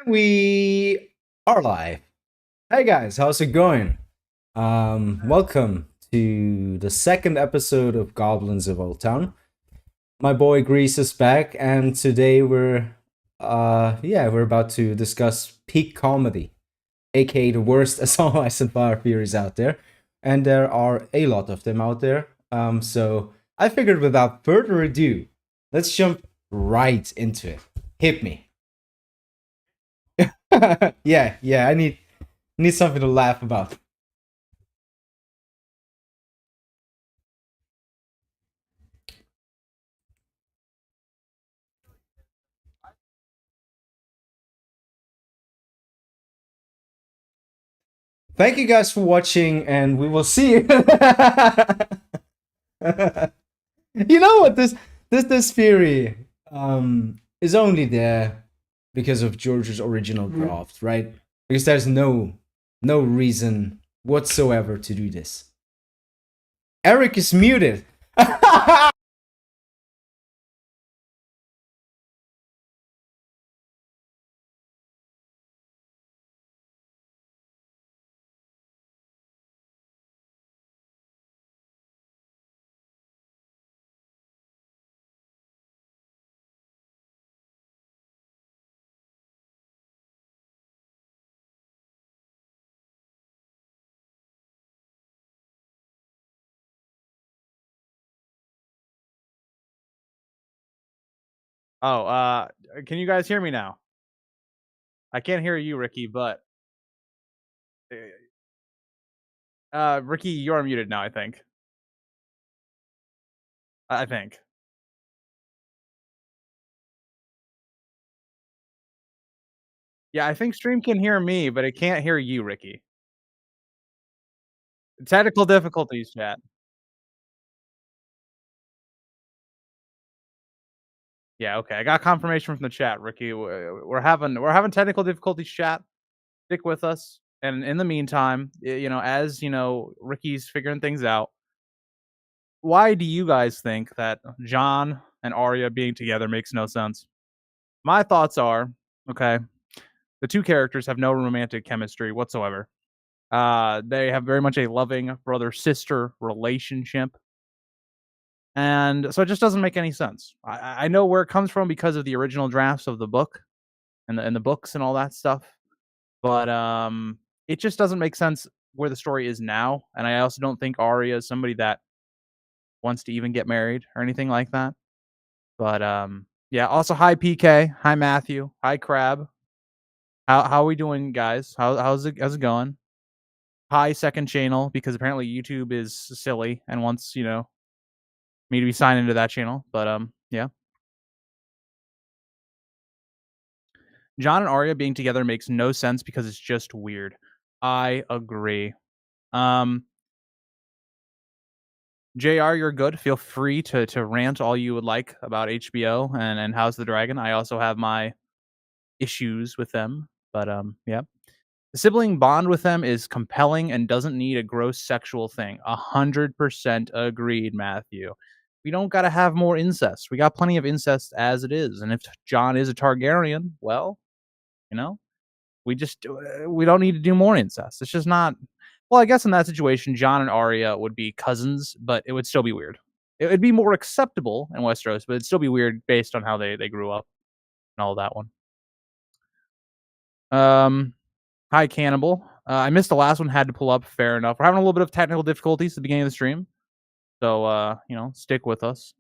We are live. Hey guys, how's it going? Welcome to the second episode of Goblins of Oldtown. My boy Grease is back, and today we're about to discuss peak comedy, aka the worst assault and fire theories out there, and there are a lot of them out there. So I figured without further ado, let's jump right into it. Hit me. Yeah, I need something to laugh about. Thank you guys for watching, and we will see you. You know what? This theory is only there because of George's original draft, right? Because there's no reason whatsoever to do this. Eric is muted. Oh, can you guys hear me now? I can't hear you, Ricky, but Ricky, you're muted now, I think. I think. Yeah, I think stream can hear me, but it can't hear you, Ricky. Technical difficulties, chat. Yeah, okay. I got confirmation from the chat, Ricky. We're having technical difficulties, chat. Stick with us. And in the meantime, as Ricky's figuring things out, why do you guys think that Jon and Arya being together makes no sense? My thoughts are, okay, the two characters have no romantic chemistry whatsoever. They have very much a loving brother-sister relationship. And so it just doesn't make any sense. I know where it comes from because of the original drafts of the book and the books and all that stuff. But it just doesn't make sense where the story is now. And I also don't think Arya is somebody that wants to even get married or anything like that. But yeah, also hi PK, hi Matthew, hi Crab. How are we doing, guys? How's it going? Hi second channel, because apparently YouTube is silly and wants, me to be signed into that channel. But yeah. Jon and Arya being together makes no sense because it's just weird. I agree. JR, you're good. Feel free to rant all you would like about HBO and House of the Dragon. I also have my issues with them. But yeah. The sibling bond with them is compelling and doesn't need a gross sexual thing. 100% agreed, Matthew. We don't got to have more incest. We got plenty of incest as it is. And if Jon is a Targaryen, well, we don't need to do more incest. It's just not. Well, I guess in that situation, Jon and Arya would be cousins, but it would still be weird. It would be more acceptable in Westeros, but it'd still be weird based on how they grew up and all that one. Hi, Cannibal. I missed the last one, had to pull up. Fair enough. We're having a little bit of technical difficulties at the beginning of the stream. So, stick with us.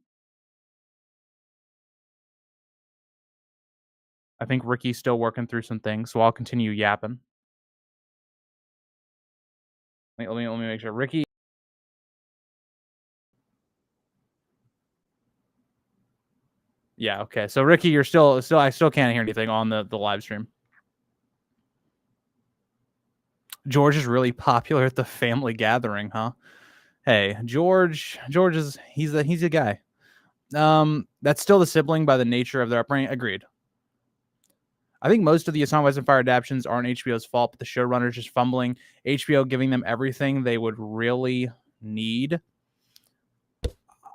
I think Ricky's still working through some things, so I'll continue yapping. Let me make sure. Ricky. Yeah, okay. So Ricky, you're still I still can't hear anything on the live stream. George is really popular at the family gathering, huh? Hey, George is he's a guy. That's still the sibling by the nature of their upbringing. Agreed. I think most of the A Song of Ice and Fire adaptations aren't HBO's fault, but the showrunners just fumbling. HBO giving them everything they would really need. Oh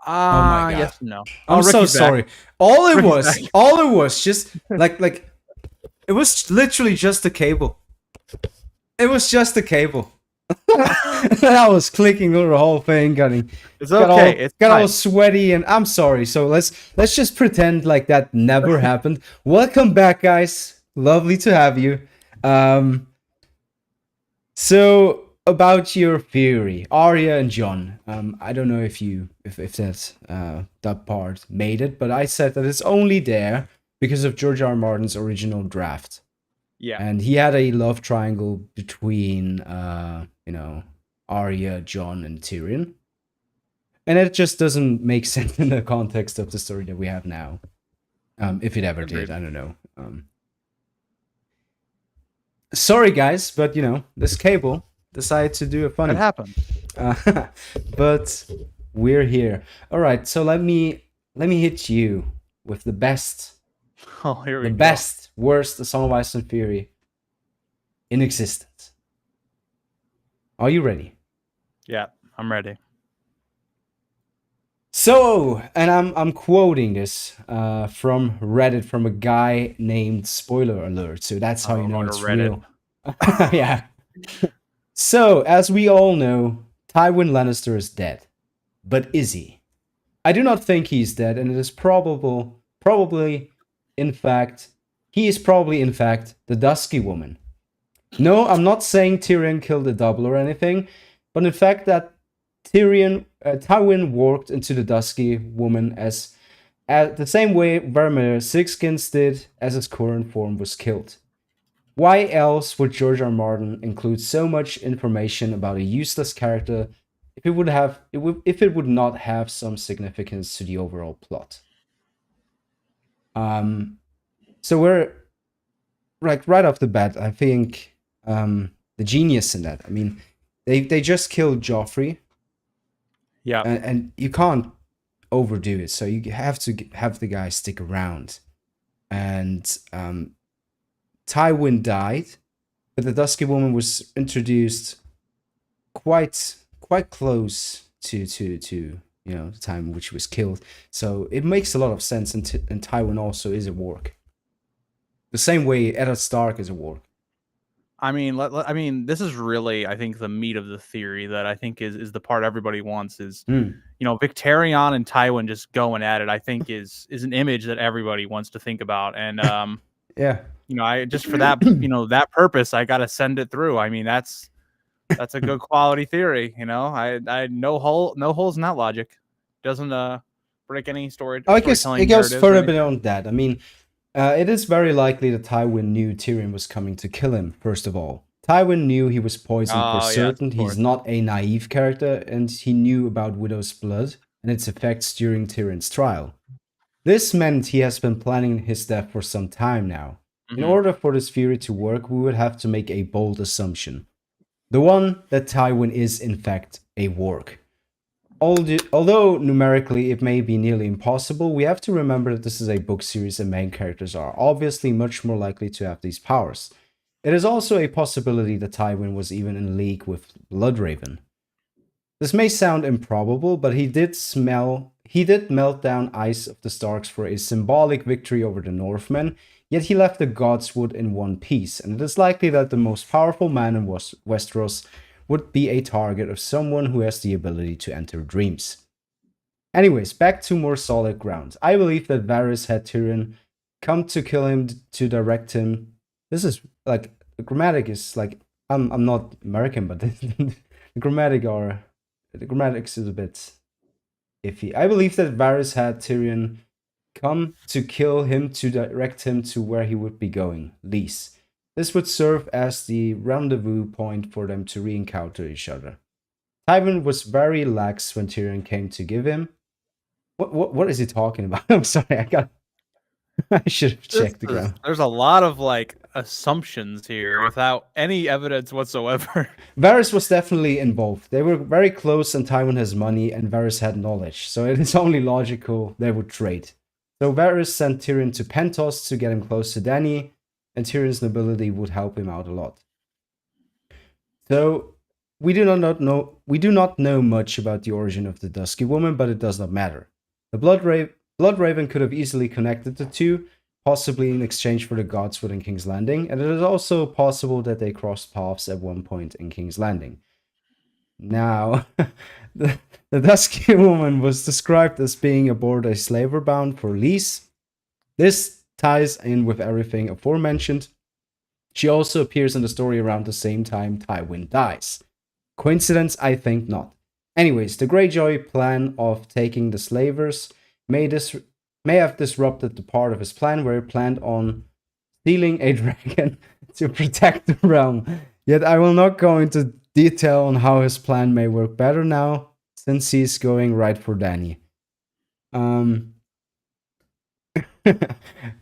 my God. Yes, no. I'm so sorry. All it was just like It was literally just a cable. It was just a cable. I was clicking over the whole thing, It's okay. It's got fine. all sweaty, and I'm sorry. So let's just pretend like that never happened. Welcome back, guys. Lovely to have you. So about your theory, Arya and Jon. I don't know if that part made it, but I said that it's only there because of George R. R. Martin's original draft. Yeah. And he had a love triangle between, Arya, Jon, and Tyrion. And it just doesn't make sense in the context of the story that we have now. If it ever did, I don't know. Sorry, guys, but, this cable decided to do a funny. It happened. But we're here. All right, so let me hit you with the best. Oh, here we go. The best, worst The Song of Ice and Fury in existence. Are you ready? Yeah, I'm ready. So, and I'm quoting this from Reddit from a guy named Spoiler Alert. So that's how you know it's real. Yeah. So, as we all know, Tywin Lannister is dead. But is he? I do not think he's dead, and it is probably in fact the Dusky woman. No, I'm not saying Tyrion killed a double or anything, but in fact that Tywin walked into the Dusky woman as the same way Vermeer Sixskins did as his current form was killed. Why else would George R. R. Martin include so much information about a useless character if it would not have some significance to the overall plot? So we're like right off the bat, I think the genius in that. I mean, they just killed Joffrey. Yeah. And you can't overdo it. So you have to have the guy stick around. And Tywin died, but the Dusky Woman was introduced quite close to the time in which she was killed. So it makes a lot of sense, and Tywin also is a warg. The same way Eddard Stark is a warg. I mean, this is really, I think, the meat of the theory that I think is the part everybody wants is, Victarion and Tywin just going at it. I think is an image that everybody wants to think about, and yeah, I just for that that purpose, I got to send it through. I mean, that's a good quality theory. I no holes in that logic. Doesn't break any story. I guess it goes further beyond that. I mean. It is very likely that Tywin knew Tyrion was coming to kill him, first of all. Tywin knew he was poisoned for certain. He's not a naive character, and he knew about Widow's blood and its effects during Tyrion's trial. This meant he has been planning his death for some time now. Mm-hmm. In order for this theory to work, we would have to make a bold assumption. The one that Tywin is, in fact, a warg. Although numerically it may be nearly impossible, we have to remember that this is a book series and main characters are obviously much more likely to have these powers. It is also a possibility that Tywin was even in league with Bloodraven. This may sound improbable, but he did melt down ice of the Starks for a symbolic victory over the Northmen, yet he left the Godswood in one piece, and it is likely that the most powerful man in Westeros would be a target of someone who has the ability to enter dreams. Anyways, back to more solid ground. I believe that Varys had Tyrion come to kill him to direct him. This is like, the grammatic is like, I'm not American, but the grammatics is a bit iffy. I believe that Varys had Tyrion come to kill him to direct him to where he would be going, Lys. This would serve as the rendezvous point for them to re-encounter each other. Tywin was very lax when Tyrion came to give him. What is he talking about? I'm sorry, I should have checked the ground. There's a lot of assumptions here without any evidence whatsoever. Varys was definitely involved. They were very close, and Tywin has money, and Varys had knowledge, so it is only logical they would trade. So Varys sent Tyrion to Pentos to get him close to Dany, and Tyrion's nobility would help him out a lot. So we do not know much about the origin of the Dusky Woman, but it does not matter. The Bloodraven could have easily connected the two, possibly in exchange for the gods within King's Landing, and it is also possible that they crossed paths at one point in King's Landing. Now, the Dusky woman was described as being aboard a slaver bound for lease. This ties in with everything aforementioned. She also appears in the story around the same time Tywin dies. Coincidence? I think not. Anyways, the Greyjoy plan of taking the slavers may have disrupted the part of his plan where he planned on stealing a dragon to protect the realm. Yet I will not go into detail on how his plan may work better now, since he's going right for Dany.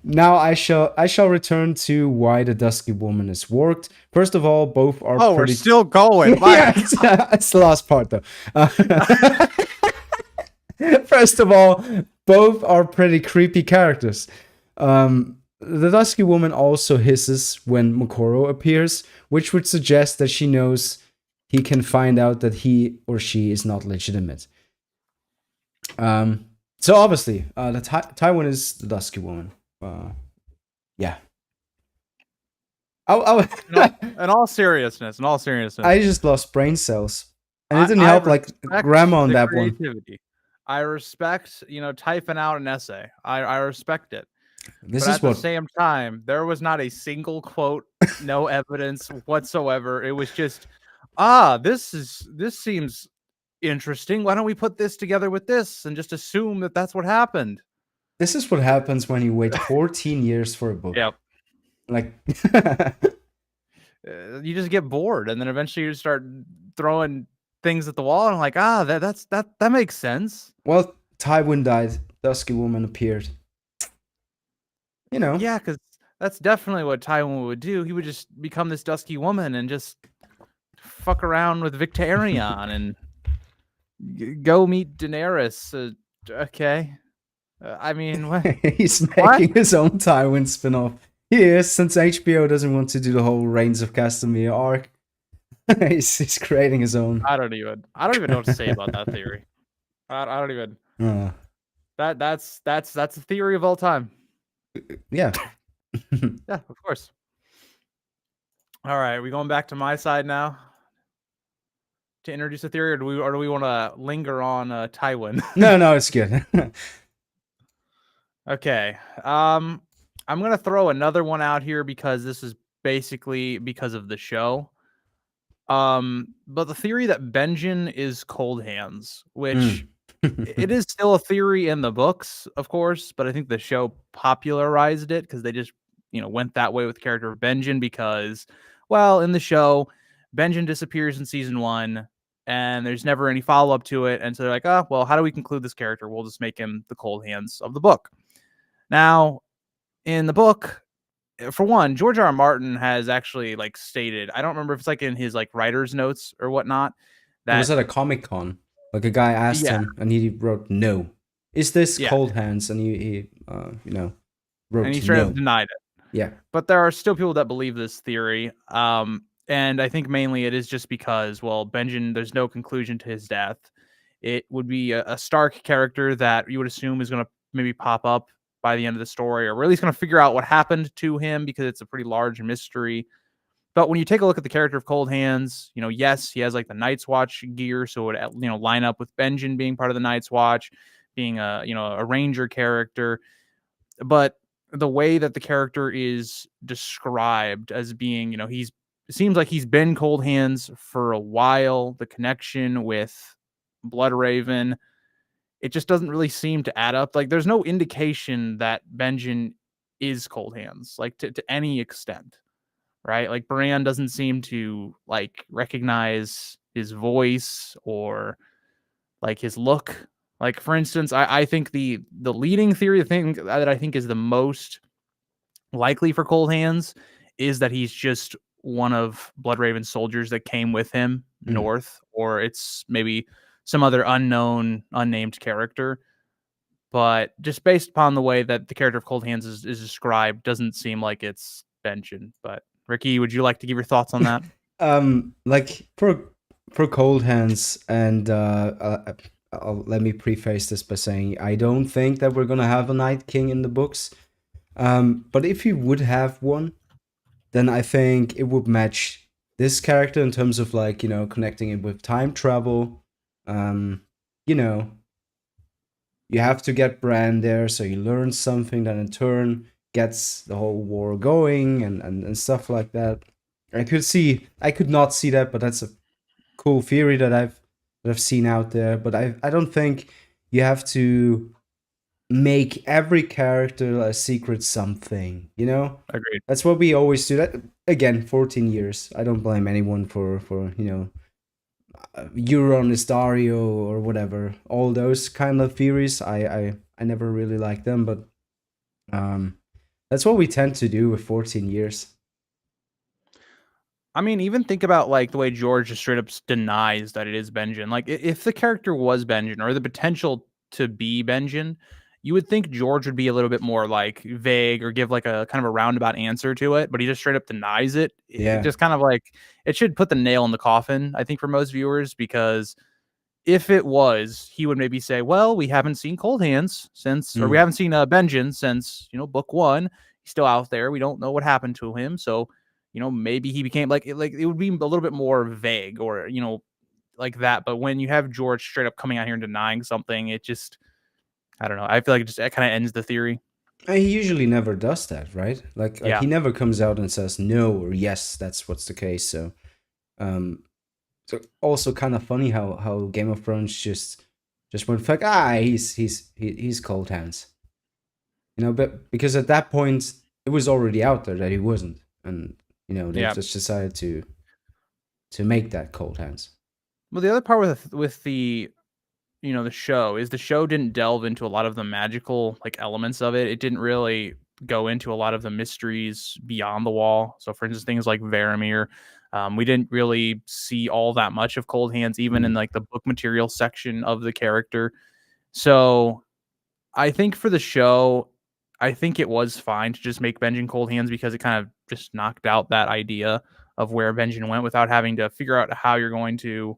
Now I shall return to why the Dusky woman is worked. First of all, both are pretty... we're still going. Yeah, it's the last part though. First of all, both are pretty creepy characters. The Dusky woman also hisses when Mokoro appears, which would suggest that she knows he can find out that he or she is not legitimate. So obviously, the Tywin is the Dusky woman. Yeah. In all seriousness, I just lost brain cells, and it didn't help like grandma on that creativity. I respect, typing out an essay. I respect it. But at the same time, there was not a single quote, no evidence whatsoever. It was just, this seems interesting. Why don't we put this together with this and just assume that that's what happened? This is what happens when you wait 14 years for a book. Yep. Like, you just get bored, and then eventually you start throwing things at the wall, and I'm like, that makes sense. Well, Tywin died. Dusky woman appeared. Yeah, because that's definitely what Tywin would do. He would just become this Dusky woman and just fuck around with Victarion and go meet Daenerys. Okay. I mean, what? He's making his own Tywin spinoff. He is, since HBO doesn't want to do the whole Reigns of Castamere arc. he's creating his own. I don't even know what to say about that theory. I don't even. That's the theory of all time. Yeah. Yeah, of course. All right, we going back to my side now to introduce a theory, or do we want to linger on Tywin? No, it's good. Okay. I'm gonna throw another one out here because this is basically because of the show. But the theory that Benjen is Coldhands, which it is still a theory in the books, of course, but I think the show popularized it because they just, went that way with the character of Benjen because, well, in the show, Benjen disappears in season 1 and there's never any follow-up to it. And so they're like, well, how do we conclude this character? We'll just make him the Coldhands of the book. Now, in the book, for one, George R. R. Martin has actually stated, I don't remember if it's in his writer's notes or whatnot. That was at a Comic-Con. Like a guy asked him, and he wrote no. Is this Coldhands? And he wrote and he straight up denied it. Yeah, but there are still people that believe this theory. And I think mainly it is just because, well, Benjen, there's no conclusion to his death. It would be a Stark character that you would assume is going to maybe pop up by the end of the story, or we're at least going to figure out what happened to him because it's a pretty large mystery. But when you take a look at the character of Coldhands, yes, he has the Night's Watch gear, so it would line up with Benjen being part of the Night's Watch, being a ranger character. But the way that the character is described as being, it seems like he's been Coldhands for a while. The connection with Bloodraven, it just doesn't really seem to add up. There's no indication that Benjen is Coldhands, to any extent. Right? Bran doesn't seem to recognize his voice or his look. For instance, I think the leading theory, the thing that I think is the most likely for Coldhands is that he's just one of Bloodraven's soldiers that came with him north, or it's maybe some other unnamed character. But just based upon the way that the character of Coldhands is described, doesn't seem like it's Benjen. But Ricky, would you like to give your thoughts on that? For Coldhands, and let me preface this by saying I don't think that we're gonna have a Night King in the books. But if he would have one, then I think it would match this character in terms of like, connecting it with time travel. Um, you know, you have to get Bran there so you learn something that in turn gets the whole war going and stuff like that. I could not see that, but that's a cool theory that I've seen out there. But I don't think you have to make every character a secret something, Agreed. That's what we always do. That again, 14 years. I don't blame anyone for Euron Daario or whatever. All those kind of theories, I never really liked them, but that's what we tend to do with 14 years. I mean, even think about like the way George just straight up denies that it is Benjen. Like, if the character was Benjen or the potential to be Benjen, you would think George would be a little bit more like vague or give like a kind of a roundabout answer to it, but he just straight up denies it. It Yeah. just kind of like it should put the nail in the coffin, I think, for most viewers, because if it was, he would maybe say, "Well, we haven't seen Coldhands since, or we haven't seen Benjen since book one. He's still out there. We don't know what happened to him, so." Maybe he became like it would be a little bit more vague or, like that. But when you have George straight up coming out here and denying something, it just, I don't know. I feel like it kind of ends the theory. He usually never does that, right? Like Yeah. he never comes out and says no or yes, that's what's the case. So also kind of funny how Game of Thrones just went like, he's Coldhands. But because at that point it was already out there that he wasn't, and they just decided to make that Coldhands. Well, the other part with the the show is the show didn't delve into a lot of the magical like elements of it. It didn't really go into a lot of the mysteries beyond the wall. So, for instance, things like Varamir, we didn't really see all that much of Coldhands, even in like the book material section of the character. So, I think for the show, I think it was fine to just make Benjen Coldhands because it kind of just knocked out that idea of where Benjen went without having to figure out how you're going to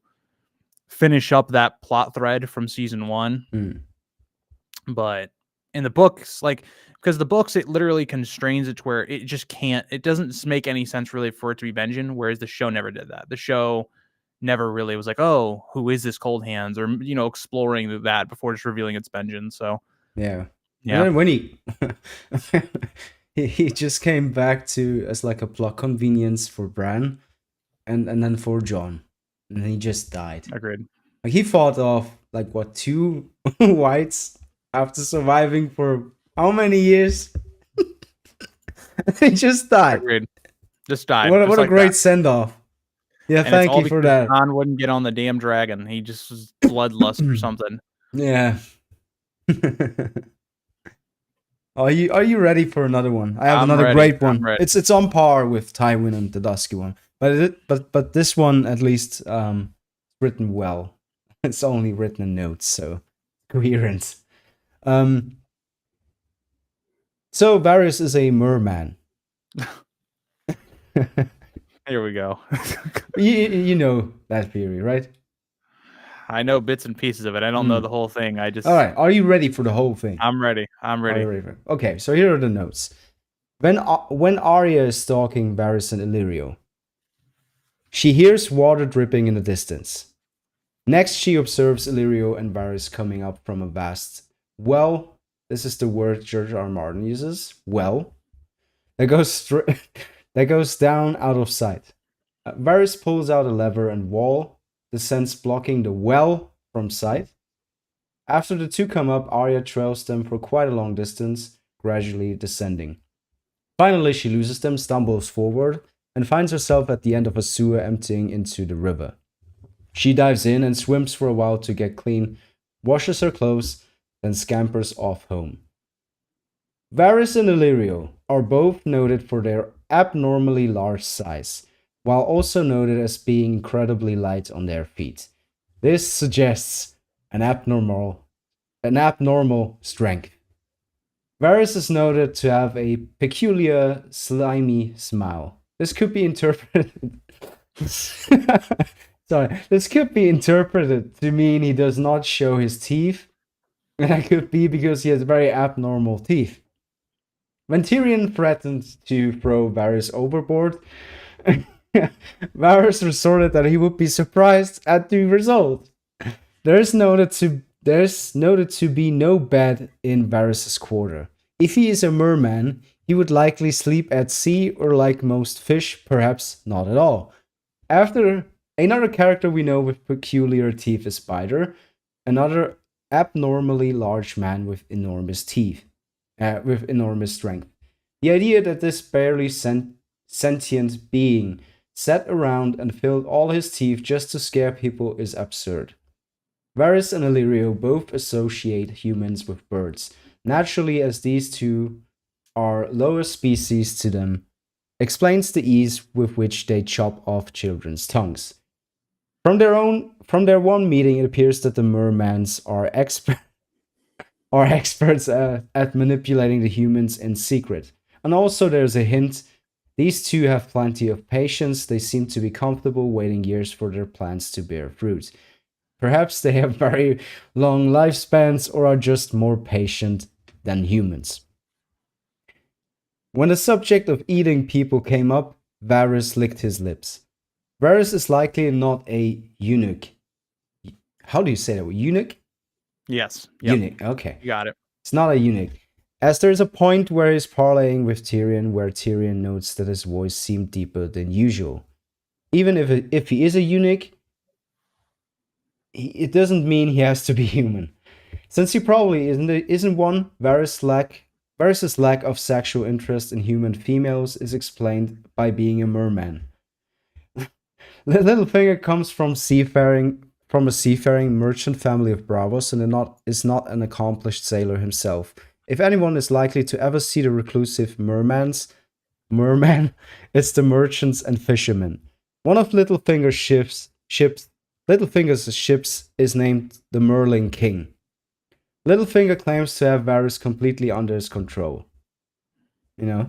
finish up that plot thread from season 1. But in the books, because the books, it literally constrains it to where it just can't, it doesn't make any sense really for it to be Benjen, whereas the show never did that. The show never really was like, oh, who is this Coldhands, or exploring that before just revealing it's Benjen. So yeah. And then when he just came back to as like a plot convenience for Bran and then for Jon, and then he just died. Agreed. Like he fought off like what 2 whites after surviving for how many years? He just died. Agreed. Just died. What a great send off. Yeah, and thank you for that. Jon wouldn't get on the damn dragon. He just was bloodlust or something. Yeah. Are you ready for another one? I have another great one. It's on par with Tywin and the Dusky one, but this one at least written well. It's only written in notes, so coherent. So Varys is a merman. Here we go. you know that theory, right? I know bits and pieces of it. I don't know the whole thing. All right. Are you ready for the whole thing? I'm ready. Okay, so here are the notes. When Arya is stalking Varys and Illyrio, she hears water dripping in the distance. Next, she observes Illyrio and Varys coming up from a vast well. This is the word George R. R. Martin uses. Well, that goes down out of sight. Varys pulls out a lever and wall descends, blocking the well from sight. After the two come up, Arya trails them for quite a long distance, gradually descending. Finally, she loses them, stumbles forward, and finds herself at the end of a sewer emptying into the river. She dives in and swims for a while to get clean, washes her clothes, then scampers off home. Varys and Illyrio are both noted for their abnormally large size, while also noted as being incredibly light on their feet. This suggests an abnormal strength. Varys is noted to have a peculiar, slimy smile. This could be interpreted to mean he does not show his teeth, and that could be because he has very abnormal teeth. When Tyrion threatened to throw Varys overboard, Varys resorted that he would be surprised at the result. There's noted to be no bed in Varys' quarter. If he is a merman, he would likely sleep at sea, or like most fish, perhaps not at all. After another character we know with peculiar teeth is Spider, another abnormally large man with enormous teeth, with enormous strength. The idea that this barely sentient being sat around and filled all his teeth just to scare people is absurd. Varys and Illyrio both associate humans with birds, naturally, as these two are lower species to them, explains the ease with which they chop off children's tongues. From their one meeting, it appears that the mermans are experts at manipulating the humans in secret. And also, there's a hint: these two have plenty of patience. They seem to be comfortable waiting years for their plans to bear fruit. Perhaps they have very long lifespans or are just more patient than humans. When the subject of eating people came up, Varys licked his lips. Varys is likely not a eunuch. How do you say that? Eunuch? Yes. Yep. Eunuch, okay. You got it. It's not a eunuch. As there's a point where he's parleying with Tyrion, where Tyrion notes that his voice seemed deeper than usual. Even if he is a eunuch, it doesn't mean he has to be human. Since he probably isn't one, Varys' lack of sexual interest in human females is explained by being a merman. Littlefinger comes from a seafaring merchant family of Bravos and is not an accomplished sailor himself. If anyone is likely to ever see the reclusive merman, it's the merchants and fishermen. One of Littlefinger's ships is named the Merlin King. Littlefinger claims to have Varys completely under his control. You know?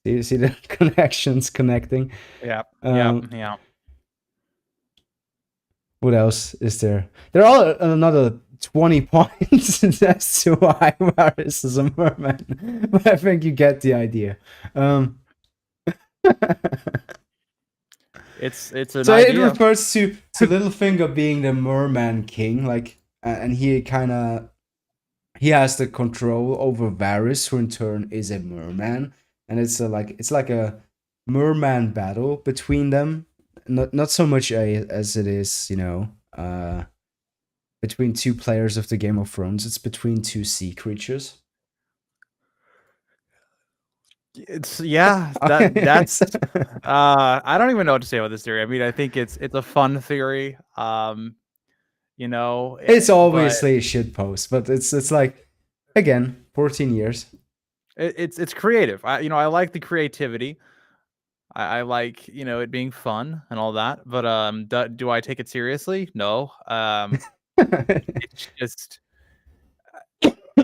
You see the connections connecting? Yeah. Yeah. What else is there? There are another 20 points as to why Varys is a merman. But I think you get the idea. It's an so idea. It refers to Littlefinger being the merman king, like, and he has the control over Varys, who in turn is a merman, and it's like a merman battle between them. Not so much as it is, between two players of the Game of Thrones. It's between two sea creatures. It's that's I don't even know what to say about this theory. I mean, I think it's a fun theory. It's obviously a shit post, but it's like, again, 14 years. It's creative. I like the creativity. I like, it being fun and all that, but do I take it seriously? No. It's just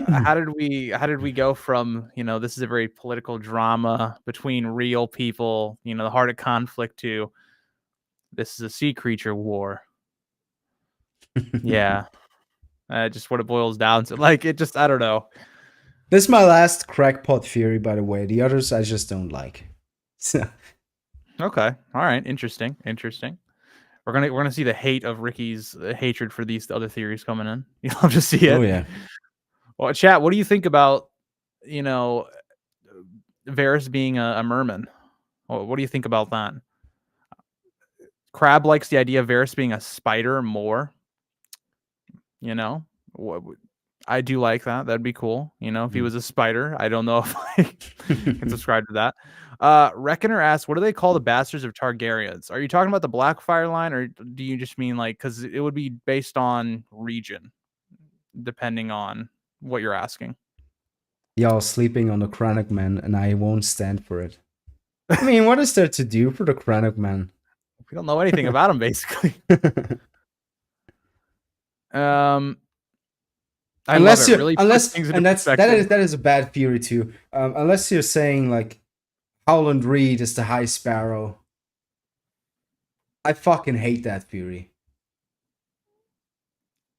how did we go from, this is a very political drama between real people, the heart of conflict, to this is a sea creature war. Yeah. Just what it boils down to. Like, it just, I don't know. This is my last crackpot theory, by the way. The others I just don't like. So. Okay. All right. Interesting. We're gonna see the hate of Ricky's hatred for these other theories coming in. You'll have to see it. Oh yeah. Well, chat, what do you think about, Varys being a merman? What do you think about that? Crab likes the idea of Varys being a spider more. I do like that. That'd be cool. If he was a spider. I don't know if I can subscribe to that. Reckoner asks, what do they call the bastards of Targaryens? Are you talking about the Blackfire line, or do you just mean because it would be based on region, depending on what you're asking? Y'all sleeping on the Crannock Man, and I won't stand for it. I mean, what is there to do for the Crannock Man? We don't know anything about him, basically. That is a bad theory too. Unless you're saying like Howland Reed is the High Sparrow, I fucking hate that theory.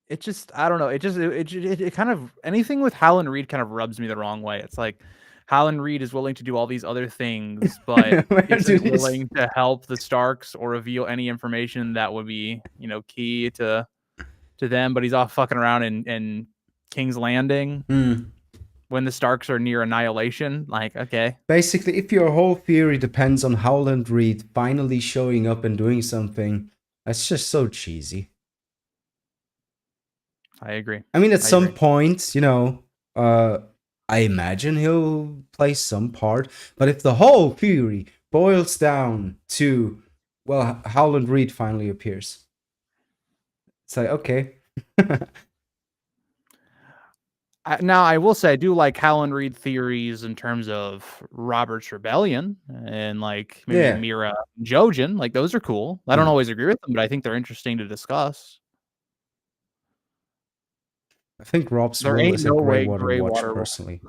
It just, I don't know. It kind of, anything with Howland Reed kind of rubs me the wrong way. It's like, Howland Reed is willing to do all these other things, but isn't willing to help the Starks or reveal any information that would be, key to them. But he's off fucking around in King's Landing when the Starks are near annihilation. Like, okay. Basically, if your whole theory depends on Howland Reed finally showing up and doing something, that's just so cheesy. I agree. I mean, at some point, I imagine he'll play some part, but if the whole theory boils down to, well, Howland Reed finally appears, it's like, okay. Now, I will say I do like Howland Reed theories in terms of Robert's Rebellion and like maybe Mira and Jojen. Like, those are cool. I don't always agree with them, but I think they're interesting to discuss. I think Rob's will is a great one to watch personally.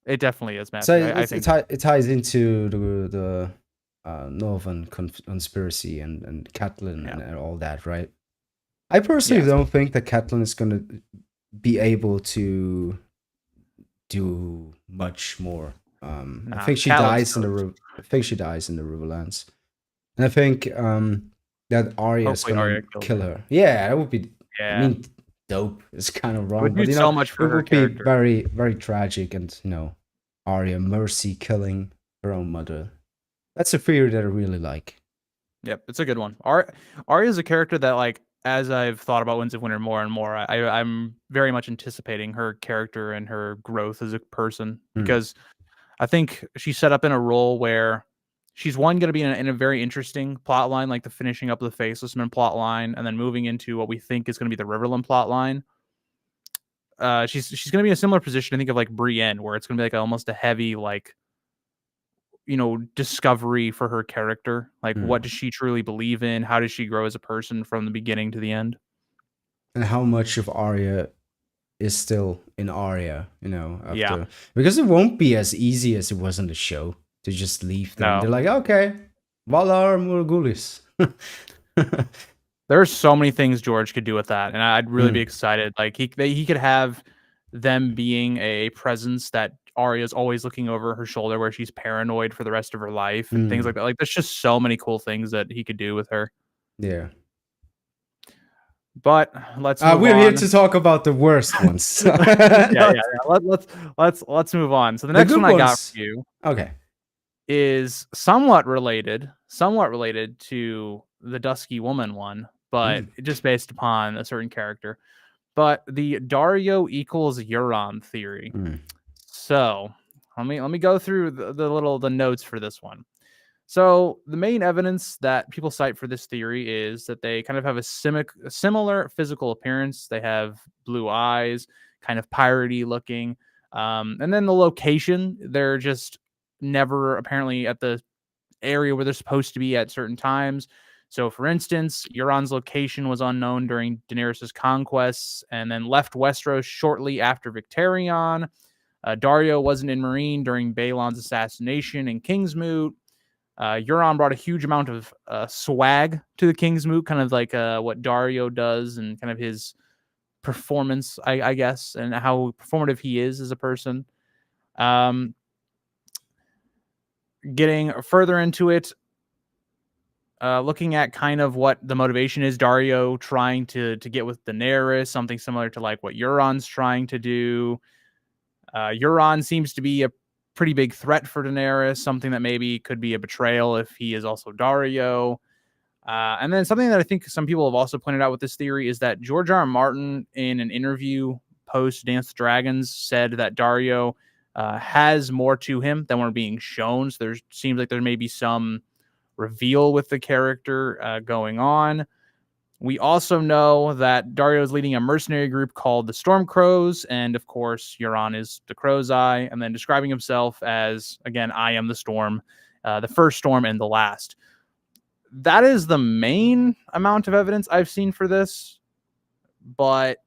It definitely is, man. So it ties into the Northern conspiracy and Catelyn and all that, right? I personally don't think that Catelyn is going to be able to do much more. I think she dies in the Riverlands, and I think that Arya is going to kill her. Yeah, that would be. Yeah. I mean, dope. It's kind of wrong, but so much for her character. Be very, very tragic, and Arya mercy killing her own mother. That's a theory that I really like. Yep, it's a good one. Arya is a character that, like, as I've thought about Winds of Winter more and more, I'm very much anticipating her character and her growth as a person, because I think she's set up in a role where she's going to be in a very interesting plot line, like the finishing up of the Faceless Men plot line, and then moving into what we think is going to be the Riverland plot line. She's going to be in a similar position, I think, of like Brienne, where it's going to be like almost a heavy, like, discovery for her character. Like, what does she truly believe in? How does she grow as a person from the beginning to the end? And how much of Arya is still in Arya, after, because it won't be as easy as it was in the show to just leave them. No. They're like, okay, Valar Morghulis. There's so many things George could do with that, and I'd really be excited. Like, he could have them being a presence that Arya's always looking over her shoulder, where she's paranoid for the rest of her life and things like that. Like, there's just so many cool things that he could do with her. Yeah. But let's move we're on. Here to talk about the worst ones. Let's move on. So the next one I got for you, is somewhat related to the Dusky Woman one, but just based upon a certain character. But the Daario equals Euron theory. So let me go through the notes for this one. So the main evidence that people cite for this theory is that they kind of have a similar physical appearance. They have blue eyes, kind of piratey looking. And then the location, they're just never apparently at the area where they're supposed to be at certain times. So, for instance, Euron's location was unknown during Daenerys' conquests and then left Westeros shortly after Victarion. Daario wasn't in Meereen during Balon's assassination in Kingsmoot. Euron brought a huge amount of swag to the Kingsmoot, kind of like what Daario does and kind of his performance, I guess, and how performative he is as a person. Getting further into it, looking at kind of what the motivation is, Daario trying to get with Daenerys, something similar to like what Euron's trying to do. Euron seems to be a pretty big threat for Daenerys, something that maybe could be a betrayal if he is also Daario. And then something that I think some people have also pointed out with this theory is that George R. R. Martin, in an interview post Dance with Dragons, said that Daario has more to him than we're being shown. So there seems like there may be some reveal with the character going on. We also know that Daario is leading a mercenary group called the Stormcrows, and of course, Euron is the Crow's Eye, and then describing himself as, again, I am the Storm, the first Storm and the last. That is the main amount of evidence I've seen for this, but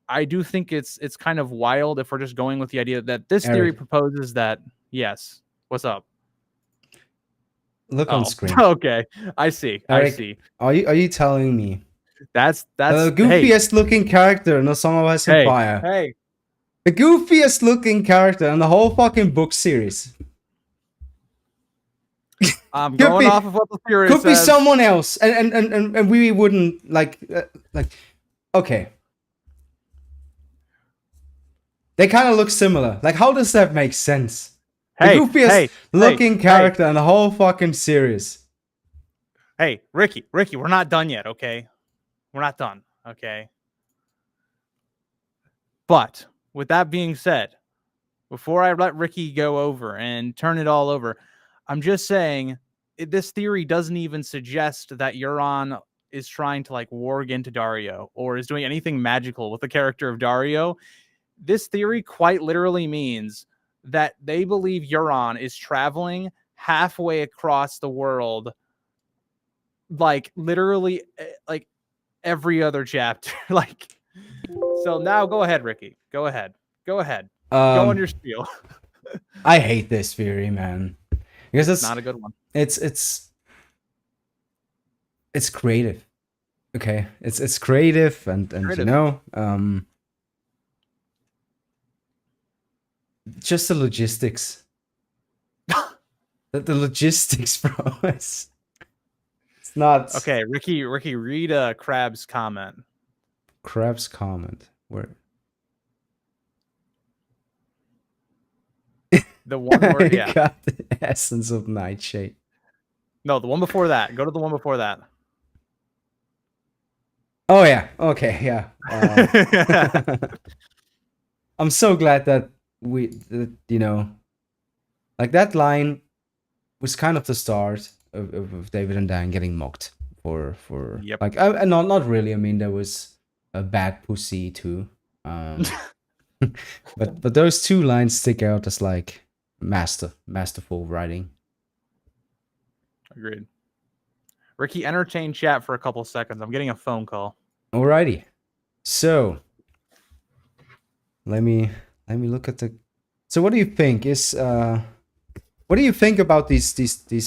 I do think it's kind of wild if we're just going with the idea that this theory proposes that, yes, what's up? Look on screen. Okay, I see. Eric, I see. Are you telling me that's the goofiest looking character in A Song of Ice and Fire? Hey, The goofiest looking character in the whole fucking book series. I'm going off of what the theory could says. be someone else, and we wouldn't like. Okay. They kind of look similar. Like, how does that make sense? The goofiest looking character in the whole fucking series. Hey, Ricky, we're not done yet, okay? We're not done, okay? But with that being said, before I let Ricky go over and turn it all over, I'm just saying this theory doesn't even suggest that Euron is trying to like warg into Daario or is doing anything magical with the character of Daario. This theory quite literally means that they believe Euron is traveling halfway across the world, like literally like every other chapter. Like, so now go ahead, Ricky. Go ahead. Go on your spiel. I hate this theory, man, because it's not a good one. It's creative. Okay, it's creative and creative. You know, just the logistics. the logistics, bro. It's not okay. Ricky, read Crab's comment. Crab's comment. Where? The one where got the essence of Nightshade. No, the one before that. Go to the one before that. Oh yeah. Okay. Yeah. I'm so glad that you know, like that line was kind of the start of David and Dan getting mocked for yep. Like not really. I mean, there was a bad pussy too. But those two lines stick out as like masterful writing. Agreed. Ricky, entertain chat for a couple seconds. I'm getting a phone call. Alrighty. So let me look at the. So what do you think is what do you think about these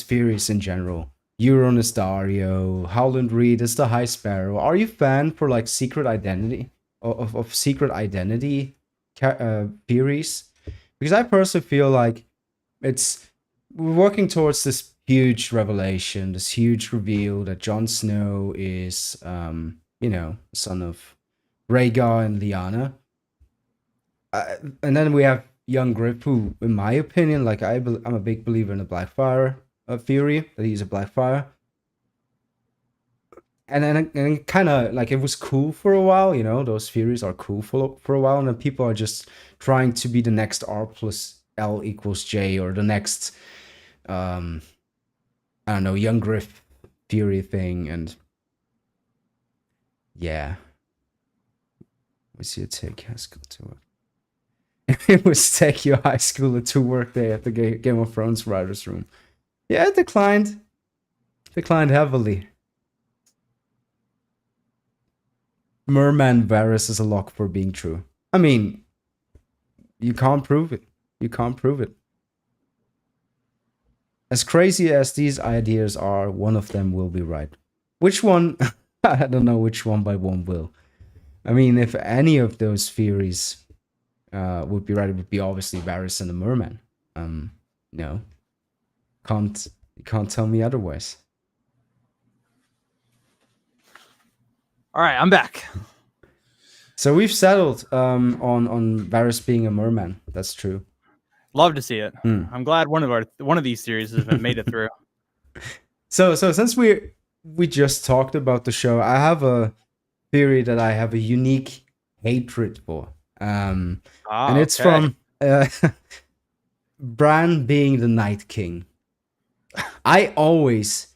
theories in general? Euron is Daario, Howland Reed is the High Sparrow. Are you a fan for like secret identity of secret identity theories? Because I personally feel like we're working towards this huge revelation, this huge reveal that Jon Snow is, you know, son of Rhaegar and Lyanna. And then we have young Griff, who, in my opinion, like I'm a big believer in the Blackfire theory, that he's a Blackfire. And then kind of like it was cool for a while, you know, those theories are cool for a while, and then people are just trying to be the next R plus L equals J, or the next I don't know, young Griff theory thing. And yeah, we see it take high school to work. It was take your high schooler to work day at the Game of Thrones writers room. Yeah, it declined heavily. Merman Varys is a lock for being true. I mean, you can't prove it. As crazy as these ideas are, one of them will be right. Which one? I don't know which one by one will. I mean, if any of those theories would be right, it would be obviously Varys and the Merman. No. You can't tell me otherwise. All right, I'm back. So we've settled on Varys being a merman. That's true. Love to see it. I'm glad one of these series has been made it through. So since we just talked about the show, I have a theory that I have a unique hatred for. And it's from Bran being the Night King. I always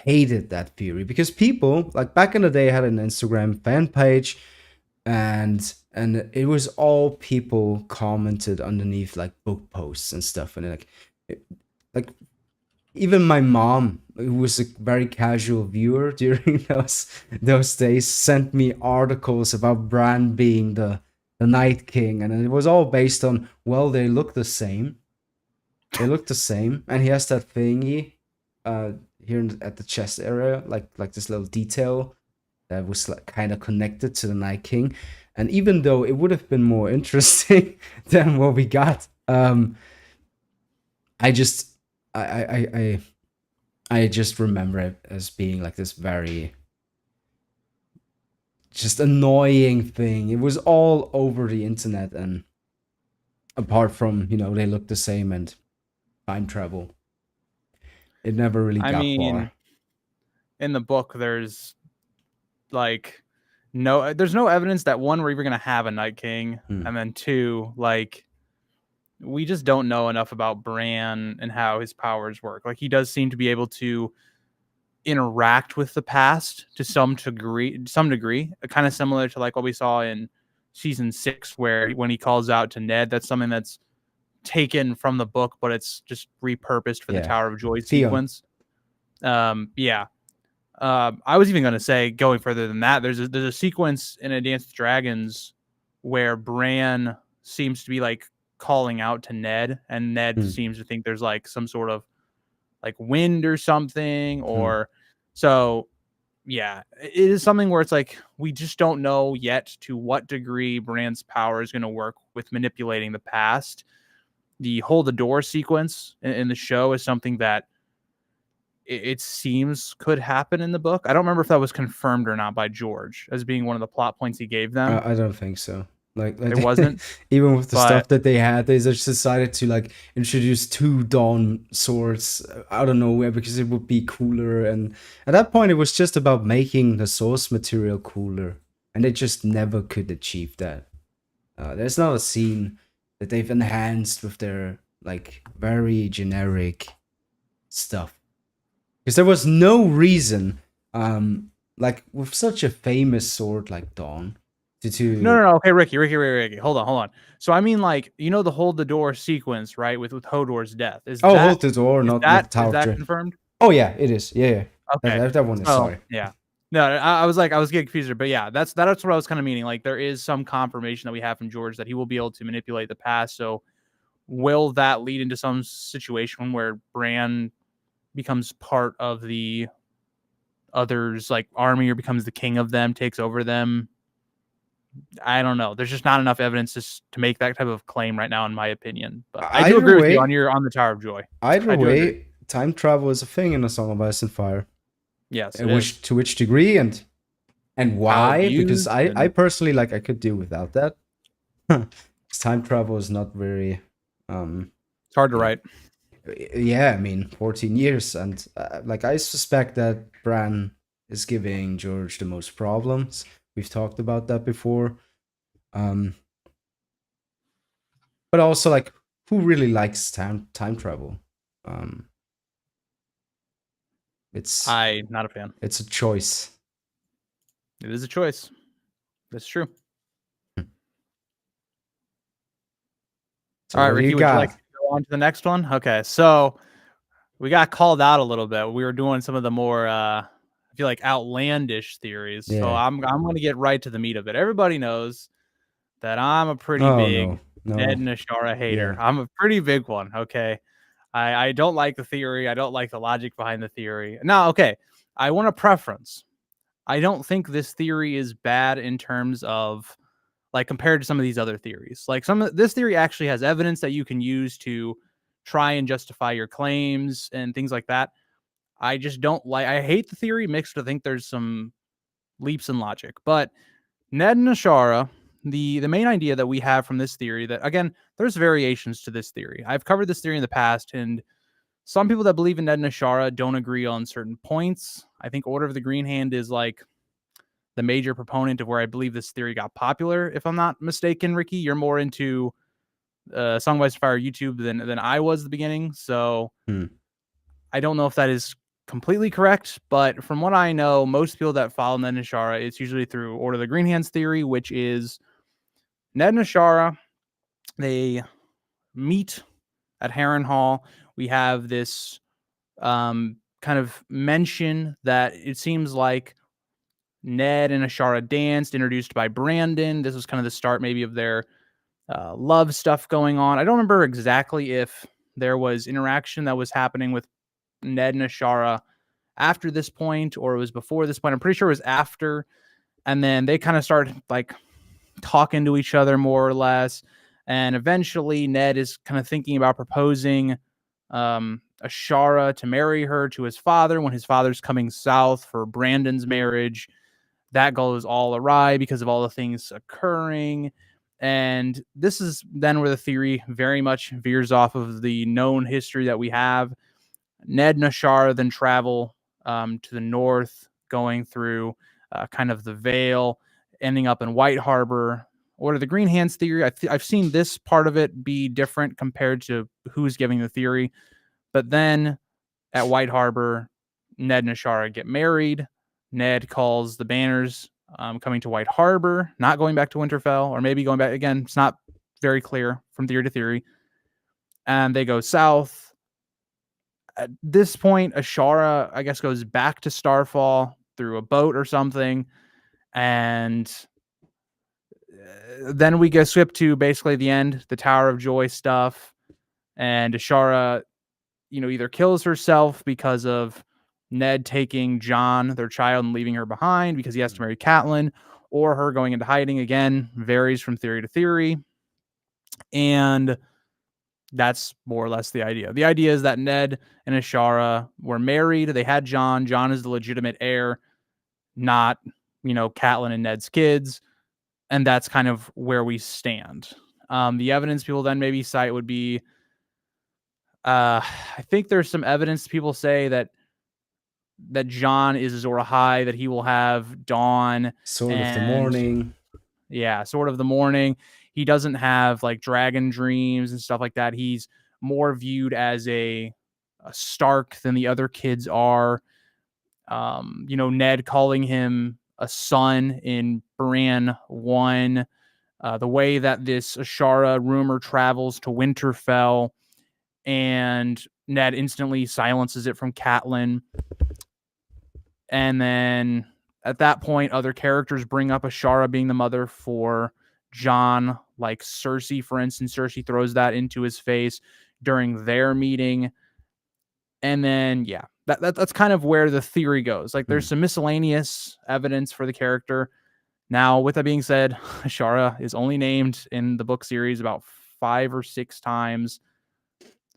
hated that theory because people, like back in the day, had an Instagram fan page, and it was all people commented underneath like book posts and stuff, and like even my mom, who was a very casual viewer during those days, sent me articles about Bran being the Night King, and it was all based on, well, they look the same. And he has that thingy here at the chest area, like this little detail that was like kind of connected to the Night King. And even though it would have been more interesting than what we got, I just I just remember it as being like this very just annoying thing. It was all over the internet, and apart from, they look the same and time travel, it never really got far. In the book, there's like there's no evidence that one, we're even gonna have a Night King, and then two, like we just don't know enough about Bran and how his powers work. Like he does seem to be able to interact with the past to some degree, kind of similar to like what we saw in season 6, where when he calls out to Ned, that's something that's taken from the book, but it's just repurposed for the Tower of Joy sequence. I was even going to say, going further than that, there's a sequence in A Dance with Dragons where Bran seems to be like calling out to Ned, and Ned seems to think there's like some sort of like wind or something, or so it is something where it's like we just don't know yet to what degree Bran's power is going to work with manipulating the past. The hold the door sequence in the show is something that it seems could happen in the book. I don't remember if that was confirmed or not by George as being one of the plot points he gave them. I don't think so. Like it wasn't. Even with the stuff that they had, they just decided to like introduce 2 Dawn swords out of nowhere because it would be cooler. And at that point, it was just about making the source material cooler, and they just never could achieve that. There's not a scene that they've enhanced with their like very generic stuff, because there was no reason, like with such a famous sword like Dawn. No. Okay, Ricky. Hold on. So I mean, like, the hold the door sequence, right? With Hodor's death. Hold the door, not the Tower. Is that confirmed? Oh yeah, it is. Yeah. Okay, that one is. Sorry. Yeah. No, I was getting confused, but yeah, that's what I was kind of meaning. Like, there is some confirmation that we have from George that he will be able to manipulate the past. So, will that lead into some situation where Bran becomes part of the others, like army, or becomes the king of them, takes over them? I don't know. There's just not enough evidence to make that type of claim right now, in my opinion. But I do agree with you on the Tower of Joy. Either way, time travel is a thing in A Song of Ice and Fire. Yes. To which degree and why? Because I personally, like, I could do without that. Time travel is not very. It's hard to write. Yeah, I mean, 14 years, and like I suspect that Bran is giving George the most problems. We've talked about that before. But also, like, who really likes time travel? I'm not a fan. It's a choice. It is a choice. That's true. So all right, Ricky, would you like to go on to the next one? Okay, so we got called out a little bit. We were doing some of the more I feel like outlandish theories. Yeah. So I'm going to get right to the meat of it. Everybody knows that I'm a pretty big Ned and Ashara hater. Yeah. I'm a pretty big one. Okay. I don't like the theory. I don't like the logic behind the theory. Now, okay, I want a preference. I don't think this theory is bad in terms of like compared to some of these other theories. Like this theory actually has evidence that you can use to try and justify your claims and things like that. I just don't like. I hate the theory mixed with I think there's some leaps in logic. But Ned and Ashara, the main idea that we have from this theory, that again, there's variations to this theory. I've covered this theory in the past, and some people that believe in Ned and Ashara don't agree on certain points. I think Order of the Green Hand is like the major proponent of where I believe this theory got popular. If I'm not mistaken, Ricky, you're more into Song of Ice and Fire YouTube than I was at the beginning. So I don't know if that is completely correct, but from what I know, most people that follow Ned and Ashara, it's usually through Order of the Green Hands theory, which is Ned and Ashara, they meet at Harrenhal. We have this kind of mention that it seems like Ned and Ashara danced, introduced by Brandon. This was kind of the start maybe of their love stuff going on. I don't remember exactly if there was interaction that was happening with Ned and Ashara after this point or it was before this point. I'm pretty sure it was after. And then they kind of started like talking to each other more or less. And eventually Ned is kind of thinking about proposing Ashara to marry her to his father when his father's coming south for Brandon's marriage. That goes all awry because of all the things occurring. And this is then where the theory very much veers off of the known history that we have. Ned and Ashara then travel to the north, going through kind of the Vale, ending up in White Harbor. Or the Green Hands theory, I've seen this part of it be different compared to who's giving the theory. But then at White Harbor, Ned and Ashara get married. Ned calls the banners coming to White Harbor, not going back to Winterfell, or maybe going back again. It's not very clear from theory to theory. And they go south. At this point, Ashara, I guess, goes back to Starfall through a boat or something. And then we get skip to basically the end, the Tower of Joy stuff. And Ashara, either kills herself because of Ned taking Jon, their child, and leaving her behind because he has to marry Catelyn, or her going into hiding. Again, varies from theory to theory. And that's more or less the idea. The idea is that Ned and Ashara were married. They had Jon. Jon is the legitimate heir, not, Catelyn and Ned's kids. And that's kind of where we stand. The evidence people then maybe cite would be, I think there's some evidence people say that Jon is Azor Ahai, that he will have Dawn. Sword of the Morning. Yeah, Sword of the Morning. He doesn't have like dragon dreams and stuff like that. He's more viewed as a Stark than the other kids are. Ned calling him a son in Bran 1. The way that this Ashara rumor travels to Winterfell, and Ned instantly silences it from Catelyn. And then at that point, other characters bring up Ashara being the mother for Jon, like Cersei, for instance. Cersei throws that into his face during their meeting. And then, yeah, that's kind of where the theory goes. Like, there's some miscellaneous evidence for the character. Now, with that being said, Ashara is only named in the book series about 5 or 6 times.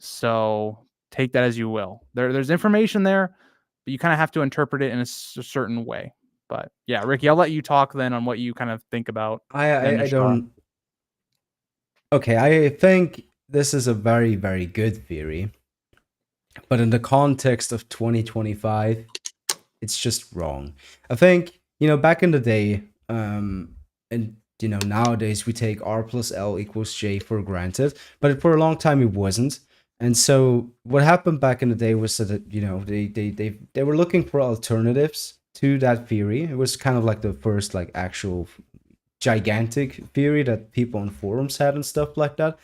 So take that as you will. There's information there, but you kind of have to interpret it in a certain way. But yeah, Ricky, I'll let you talk then on what you kind of think about. I don't. Okay, I think this is a very, very good theory. But in the context of 2025, it's just wrong. I think, back in the day, and, nowadays we take R plus L equals J for granted, but for a long time it wasn't. And so what happened back in the day was that, they were looking for alternatives to that theory. It was kind of like the first like actual gigantic theory that people on forums had and stuff like that.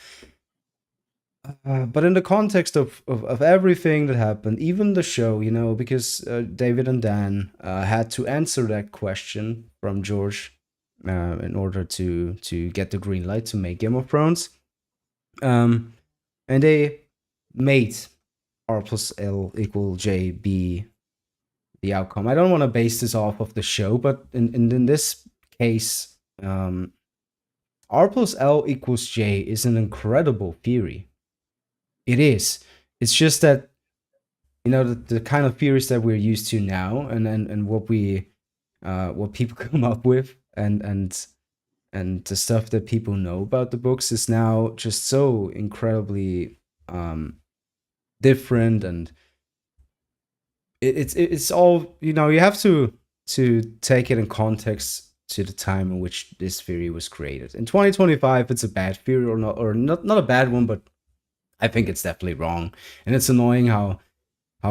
But in the context of everything that happened, even the show, because David and Dan had to answer that question from George in order to get the green light to make Game of Thrones. And they made R plus L equal J be the outcome. I don't want to base this off of the show, but in this case, R plus L equals J is an incredible theory. It is. It's just that, the kind of theories that we're used to now, and what people come up with, and the stuff that people know about the books is now just so incredibly different, and it's all, you have to take it in context to the time in which this theory was created. In 2025, it's a bad theory or not a bad one, but I think it's definitely wrong. And it's annoying how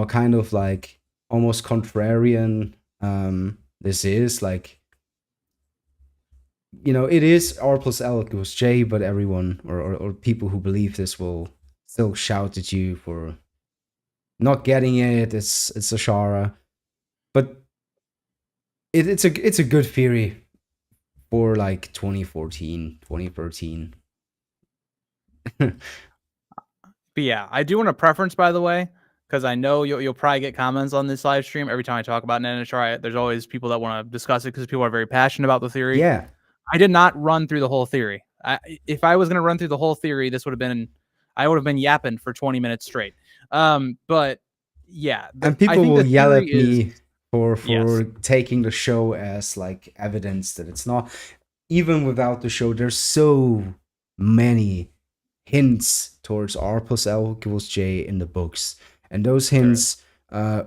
kind of like almost contrarian this is. Like, it is R plus L equals J, but everyone or people who believe this will still shout at you for not getting it. It's Ashara. But it's a good theory for like 2014, 2013. But yeah, I do want a preference, by the way. because I know you'll probably get comments on this live stream every time I talk about Ned and Ashara. There's always people that want to discuss it because people are very passionate about the theory. Yeah. I did not run through the whole theory. If I was going to run through the whole theory, I would have been yapping for 20 minutes straight. But yeah, and people will yell at me for taking the show as like evidence that it's not. Even without the show, there's so many hints towards R plus L equals J in the books, and those hints, they're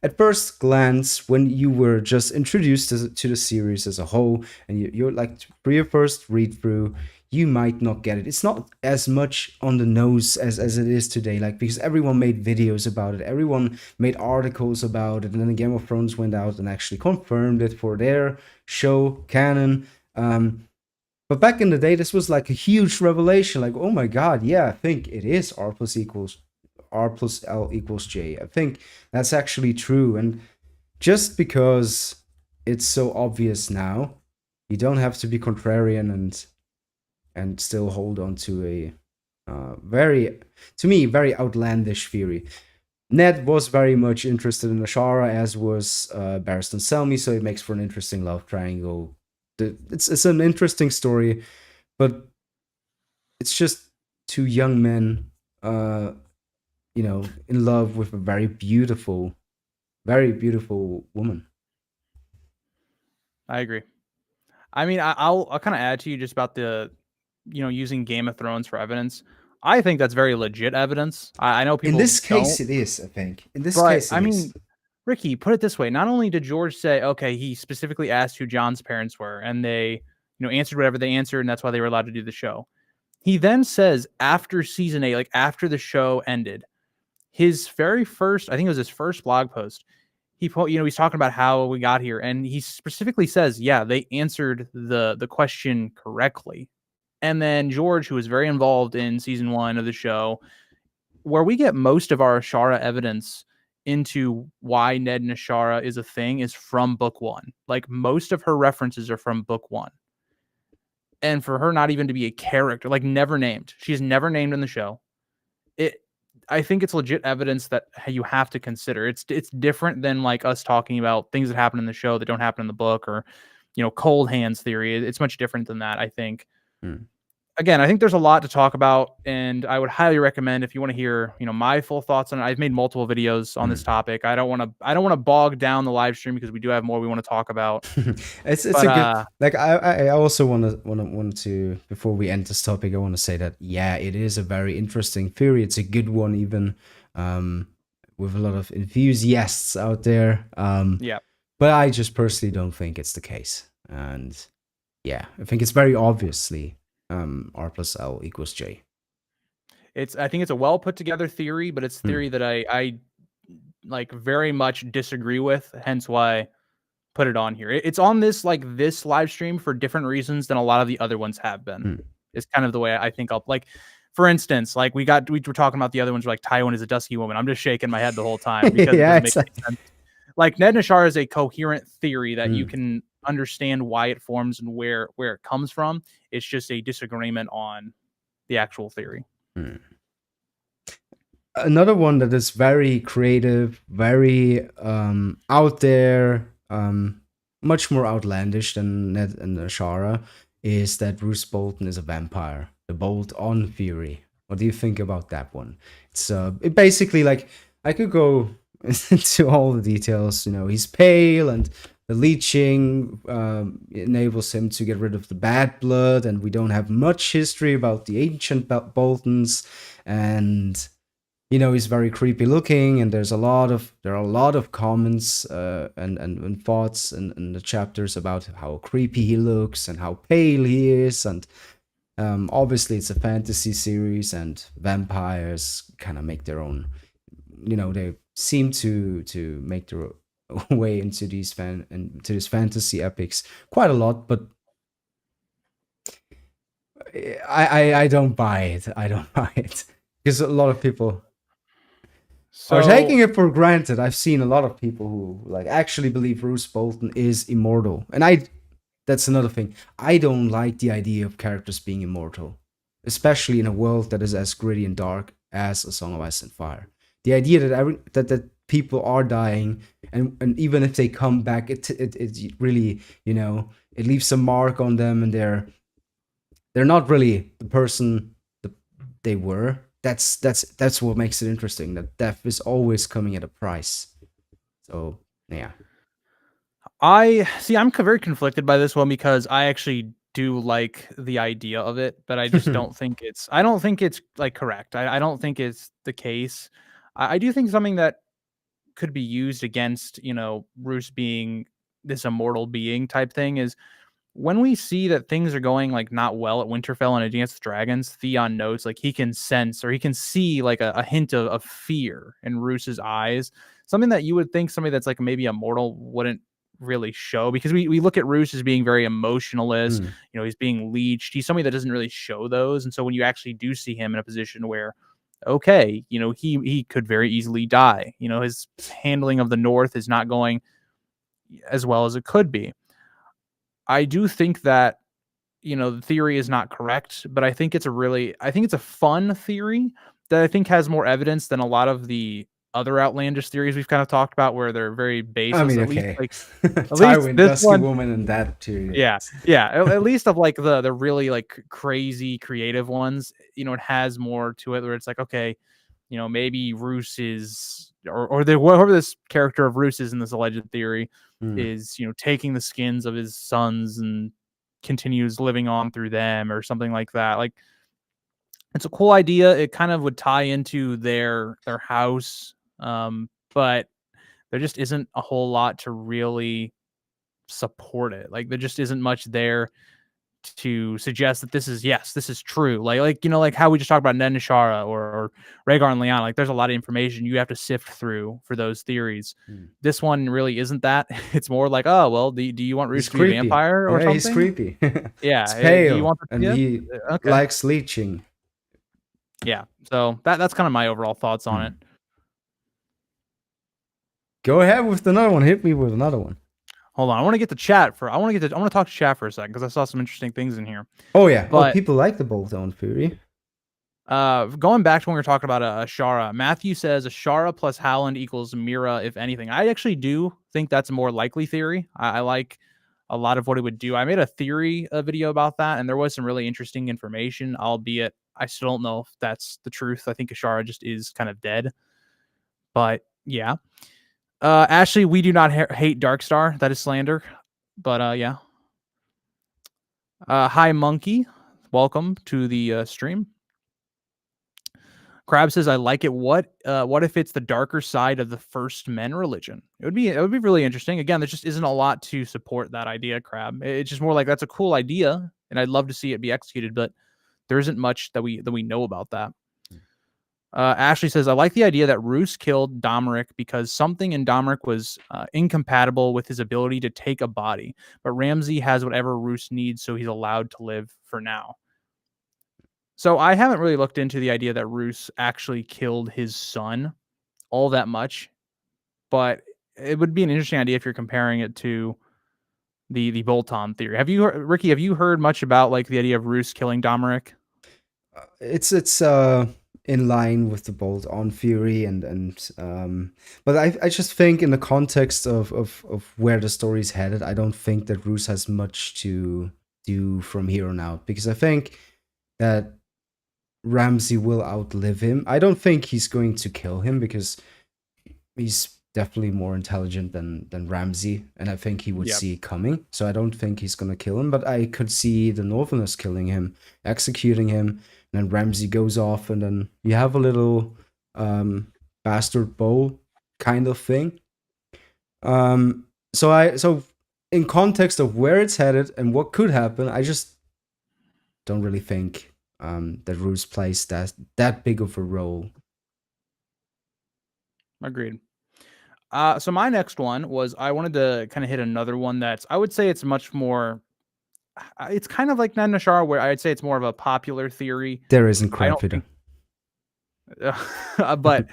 at first glance, when you were just introduced to the series as a whole, and you're like, for your first read through, you might not get it. It's not as much on the nose as it is today, like, because everyone made videos about it, everyone made articles about it, and then Game of Thrones went out and actually confirmed it for their show canon. But back in the day, this was like a huge revelation. Like, oh my god, yeah, I think it is R plus L equals J. I think that's actually true. And just because it's so obvious now, you don't have to be contrarian and still hold on to a very outlandish theory. Ned was very much interested in Ashara, as was Barristan Selmy, so it makes for an interesting love triangle. It's an interesting story, but it's just two young men in love with a very beautiful woman. I agree. I mean, I'll kind of add to you just about the, using Game of Thrones for evidence. I think that's very legit evidence. I know people. In this case, it is. I think. In this case, I mean, Ricky, put it this way: not only did George say, okay, he specifically asked who Jon's parents were, and they, answered whatever they answered, and that's why they were allowed to do the show. He then says after season 8, like after the show ended, his very first, I think it was his first blog post, he's talking about how we got here, and he specifically says, yeah, they answered the question correctly. And then George, who was very involved in season 1 of the show, where we get most of our Ashara evidence into why Ned and Ashara is a thing, is from book 1. Like, most of her references are from book 1. And for her not even to be a character, like never named, she's never named in the show. I think it's legit evidence that you have to consider. It's different than like us talking about things that happen in the show that don't happen in the book, or, Coldhands theory. It's much different than that, I think. Again, I think there's a lot to talk about, and I would highly recommend, if you want to hear, my full thoughts on it. I've made multiple videos on this topic. I don't want to bog down the live stream because we do have more we want to talk about. it's a good, like, I also want to before we end this topic, I want to say that, yeah, it is a very interesting theory. It's a good one, even with a lot of enthusiasts out there. Yeah. But I just personally don't think it's the case. And yeah, I think it's very obviously R plus L equals J. I think it's a well put together theory, but it's a theory that I like very much disagree with, hence why I put it on here. It's on this live stream for different reasons than a lot of the other ones have been. It's kind of the way I think for instance, like we were talking about the other ones, like Tywin is a Dusky woman. I'm just shaking my head the whole time because yeah, it doesn't make sense. Like, Ned and Ashara is a coherent theory that you can understand why it forms and where it comes from. It's just a disagreement on the actual theory. Another one that is very creative, very out there, much more outlandish than Ned and Ashara, is that Roose Bolton is a vampire. The Bolt-On theory. What do you think about that one? It's it basically, like, I could go into all the details. He's pale, and the leeching enables him to get rid of the bad blood, and we don't have much history about the ancient Boltons, and he's very creepy looking, and there are a lot of comments and thoughts in the chapters about how creepy he looks and how pale he is, and obviously it's a fantasy series, and vampires kind of make their own, they seem to make their way into these fantasy epics quite a lot, but I don't buy it. I don't buy it, because a lot of people are taking it for granted. I've seen a lot of people who actually believe Roose Bolton is immortal, and that's another thing. I don't like the idea of characters being immortal, especially in a world that is as gritty and dark as A Song of Ice and Fire. The idea that that people are dying, and even if they come back, it really, you know, it leaves a mark on them, and they're not really the person that they were. That's what makes it interesting. That death is always coming at a price. So yeah. I'm very conflicted by this one because I actually do like the idea of it, but I just don't think it's like correct. I don't think it's the case. I do think something that could be used against, you know, Roose being this immortal being type thing is when we see that things are going like not well at Winterfell and against Dragons. Theon notes like he can sense or he can see like a hint of fear in Roose's eyes, something that you would think somebody that's like maybe immortal wouldn't really show, because we look at Roose as being very emotionless. You know, he's being leeched. He's somebody that doesn't really show those, and so when you actually do see him in a position where, okay, you know, he could very easily die. You know, his handling of the North is not going as well as it could be. I do think that, you know, the theory is not correct, but I think it's a fun theory that I think has more evidence than a lot of the other outlandish theories we've kind of talked about, where they're very baseless. I mean, at okay. least Tywin, this Dusky one, Woman, and that too. yeah. At least of like the really like crazy creative ones, you know, it has more to it where it's like, okay, you know, maybe Roose is, or whoever this character of Roose is in this alleged theory is, you know, taking the skins of his sons and continues living on through them or something like that. Like, it's a cool idea. It kind of would tie into their house, but there just isn't a whole lot to really support it. Like, there just isn't much there to suggest that this is true. Like you know, like how we just talked about Ned and Shara or Rhaegar and Lyanna. Like, there's a lot of information you have to sift through for those theories. This one really isn't that. It's more like, oh well, do you want Roose to be a vampire or something? He's creepy. Yeah, he's pale, do you want and he likes leeching. Yeah, so that's kind of my overall thoughts on it. Go ahead with another one. Hit me with another one. Hold on, I want to get the chat for. I want to talk to chat for a second because I saw some interesting things in here. Oh yeah, but people like the Bolt-On theory. Going back to when we were talking about Ashara, Matthew says Ashara plus Howland equals Mira, if anything. I actually do think that's a more likely theory. I like a lot of what it would do. I made a theory video about that, and there was some really interesting information, albeit I still don't know if that's the truth. I think Ashara just is kind of dead. But yeah. Ashley, we do not hate Darkstar. That is slander. But yeah. Hi, Monkey. Welcome to the stream. Crab says, I like it. What if it's the darker side of the First Men religion? It would be really interesting. Again, there just isn't a lot to support that idea, Crab. It's just more like that's a cool idea, and I'd love to see it be executed, but there isn't much that we know about that. Ashley says, I like the idea that Roose killed Domeric because something in Domeric was incompatible with his ability to take a body, but Ramsay has whatever Roose needs, so he's allowed to live for now. So I haven't really looked into the idea that Roose actually killed his son all that much, but it would be an interesting idea if you're comparing it to the Bolt-On theory. Ricky, have you heard much about like the idea of Roose killing Domeric? It's in line with the Bolt-On theory, but I just think in the context of where the story's headed, I don't think that Roose has much to do from here on out, because I think that Ramsay will outlive him. I don't think he's going to kill him because he's definitely more intelligent than Ramsay, and I think he would see it coming. So I don't think he's gonna kill him, but I could see the Northerners killing him, executing him, and then Ramsay goes off, and then you have a little bastard bowl kind of thing. So in context of where it's headed and what could happen, I just don't really think that Roose plays that big of a role. Agreed. So my next one was I wanted to kind of hit another one that's, I would say it's much more, it's kind of like Ned and Ashara, where I'd say it's more of a popular theory. There isn't crap either. But